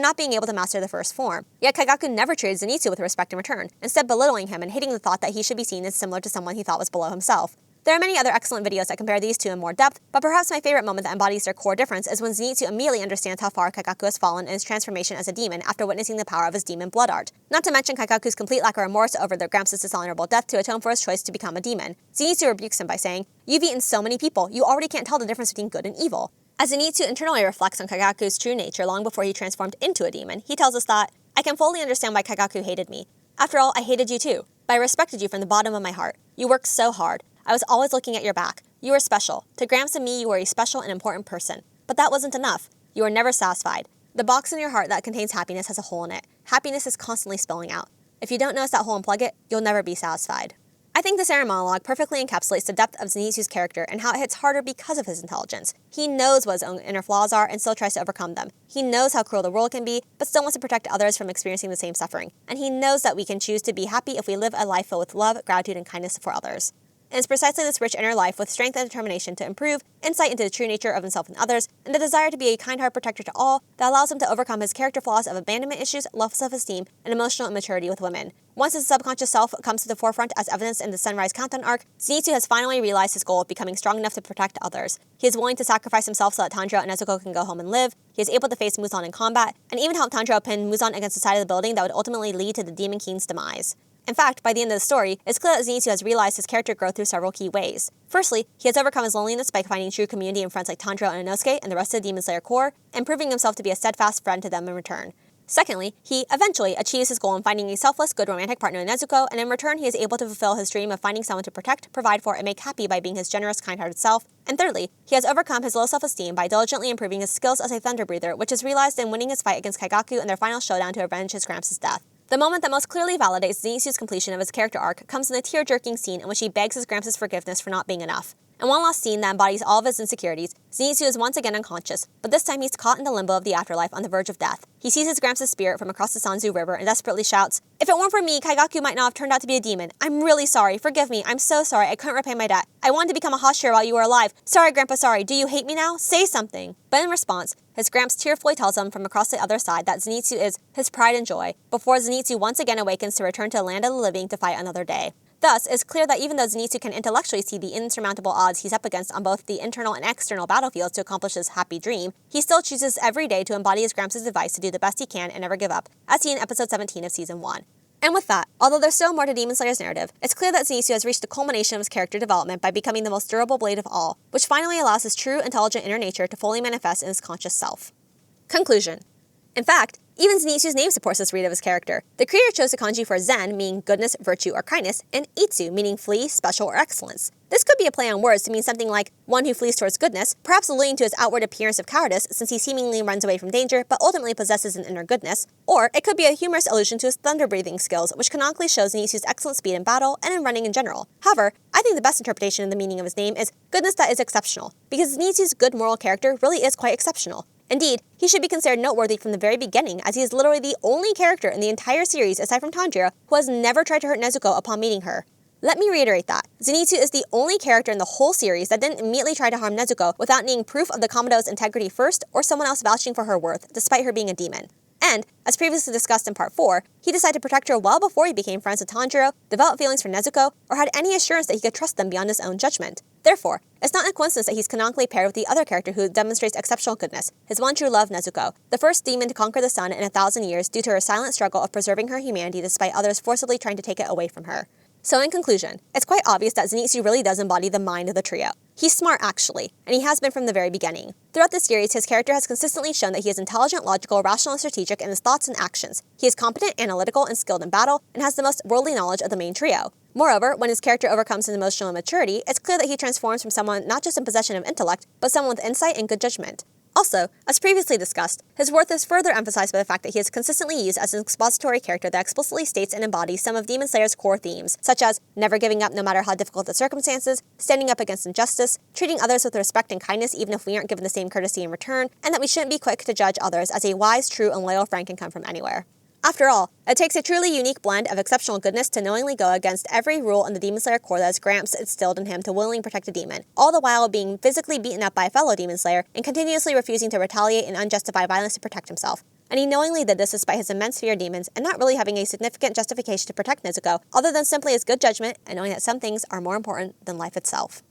not being able to master the first form. Yet Kaigaku never treated Zenitsu with respect in return, instead belittling him and hating the thought that he should be seen as similar to someone he thought was below himself. There are many other excellent videos that compare these two in more depth, but perhaps my favorite moment that embodies their core difference is when Zenitsu immediately understands how far Kaigaku has fallen in his transformation as a demon after witnessing the power of his demon blood art. Not to mention Kaigaku's complete lack of remorse over their gramps' dishonorable death to atone for his choice to become a demon. Zenitsu rebukes him by saying, "You've eaten so many people, you already can't tell the difference between good and evil." As Zenitsu internally reflects on Kaigaku's true nature long before he transformed into a demon, he tells us that, "I can fully understand why Kaigaku hated me. After all, I hated you too, but I respected you from the bottom of my heart. You worked so hard. I was always looking at your back. You were special. To Gramps and me, you were a special and important person. But that wasn't enough. You were never satisfied. The box in your heart that contains happiness has a hole in it. Happiness is constantly spilling out. If you don't notice that hole and plug it, you'll never be satisfied." I think this inner monologue perfectly encapsulates the depth of Zenitsu's character and how it hits harder because of his intelligence. He knows what his own inner flaws are and still tries to overcome them. He knows how cruel the world can be, but still wants to protect others from experiencing the same suffering. And he knows that we can choose to be happy if we live a life filled with love, gratitude, and kindness for others. And it's precisely this rich inner life with strength and determination to improve, insight into the true nature of himself and others, and the desire to be a kind-hearted protector to all that allows him to overcome his character flaws of abandonment issues, low self-esteem, and emotional immaturity with women. Once his subconscious self comes to the forefront as evidenced in the Sunrise Countdown arc, Zenitsu has finally realized his goal of becoming strong enough to protect others. He is willing to sacrifice himself so that Tanjiro and Nezuko can go home and live. He is able to face Muzan in combat, and even help Tanjiro pin Muzan against the side of the building that would ultimately lead to the Demon King's demise. In fact, by the end of the story, it's clear that Zenitsu has realized his character growth through several key ways. Firstly, he has overcome his loneliness by finding true community in friends like Tanjiro and Inosuke and the rest of the Demon Slayer Corps, and proving himself to be a steadfast friend to them in return. Secondly, he eventually achieves his goal in finding a selfless, good romantic partner in Nezuko, and in return he is able to fulfill his dream of finding someone to protect, provide for, and make happy by being his generous, kind-hearted self. And thirdly, he has overcome his low self-esteem by diligently improving his skills as a thunder breather, which is realized in winning his fight against Kaigaku in their final showdown to avenge his Gramps' death. The moment that most clearly validates Zenitsu's completion of his character arc comes in the tear-jerking scene in which he begs his Gramps' forgiveness for not being enough. In one last scene that embodies all of his insecurities, Zenitsu is once again unconscious, but this time he's caught in the limbo of the afterlife on the verge of death. He sees his Gramps' spirit from across the Sanzu River and desperately shouts, "If it weren't for me, Kaigaku might not have turned out to be a demon. I'm really sorry. Forgive me. I'm so sorry. I couldn't repay my debt. I wanted to become a Hashira while you were alive. Sorry, Grandpa, sorry. Do you hate me now? Say something." But in response, his Gramps tearfully tells him from across the other side that Zenitsu is his pride and joy, before Zenitsu once again awakens to return to the land of the living to fight another day. Thus, it's clear that even though Zenitsu can intellectually see the insurmountable odds he's up against on both the internal and external battlefields to accomplish his happy dream, he still chooses every day to embody his Gramps' advice to do the best he can and never give up, as seen in episode 17 of season 1. And with that, although there's still more to Demon Slayer's narrative, it's clear that Zenitsu has reached the culmination of his character development by becoming the most durable blade of all, which finally allows his true, intelligent inner nature to fully manifest in his conscious self. Conclusion. In fact, even Zenitsu's name supports this read of his character. The creator chose the kanji for Zen, meaning goodness, virtue, or kindness, and Itsu, meaning flee, special, or excellence. This could be a play on words to mean something like one who flees towards goodness, perhaps alluding to his outward appearance of cowardice since he seemingly runs away from danger but ultimately possesses an inner goodness. Or it could be a humorous allusion to his thunder-breathing skills, which canonically shows Zenitsu's excellent speed in battle and in running in general. However, I think the best interpretation of the meaning of his name is goodness that is exceptional, because Zenitsu's good moral character really is quite exceptional. Indeed, he should be considered noteworthy from the very beginning, as he is literally the only character in the entire series, aside from Tanjiro, who has never tried to hurt Nezuko upon meeting her. Let me reiterate that. Zenitsu is the only character in the whole series that didn't immediately try to harm Nezuko without needing proof of the Komodo's integrity first or someone else vouching for her worth, despite her being a demon. And, as previously discussed in Part 4, he decided to protect her well before he became friends with Tanjiro, developed feelings for Nezuko, or had any assurance that he could trust them beyond his own judgment. Therefore, it's not a coincidence that he's canonically paired with the other character who demonstrates exceptional goodness, his one true love, Nezuko, the first demon to conquer the sun in 1,000 years due to her silent struggle of preserving her humanity despite others forcibly trying to take it away from her. So in conclusion, it's quite obvious that Zenitsu really does embody the mind of the trio. He's smart, actually, and he has been from the very beginning. Throughout the series, his character has consistently shown that he is intelligent, logical, rational, and strategic in his thoughts and actions. He is competent, analytical, and skilled in battle, and has the most worldly knowledge of the main trio. Moreover, when his character overcomes his emotional immaturity, it's clear that he transforms from someone not just in possession of intellect, but someone with insight and good judgment. Also, as previously discussed, his worth is further emphasized by the fact that he is consistently used as an expository character that explicitly states and embodies some of Demon Slayer's core themes, such as never giving up no matter how difficult the circumstances, standing up against injustice, treating others with respect and kindness even if we aren't given the same courtesy in return, and that we shouldn't be quick to judge others as a wise, true, and loyal friend can come from anywhere. After all, it takes a truly unique blend of exceptional goodness to knowingly go against every rule in the Demon Slayer Corps that his Gramps instilled in him to willingly protect a demon, all the while being physically beaten up by a fellow Demon Slayer and continuously refusing to retaliate and unjustify violence to protect himself. And he knowingly did this despite his immense fear of demons and not really having a significant justification to protect Nezuko, other than simply his good judgment and knowing that some things are more important than life itself.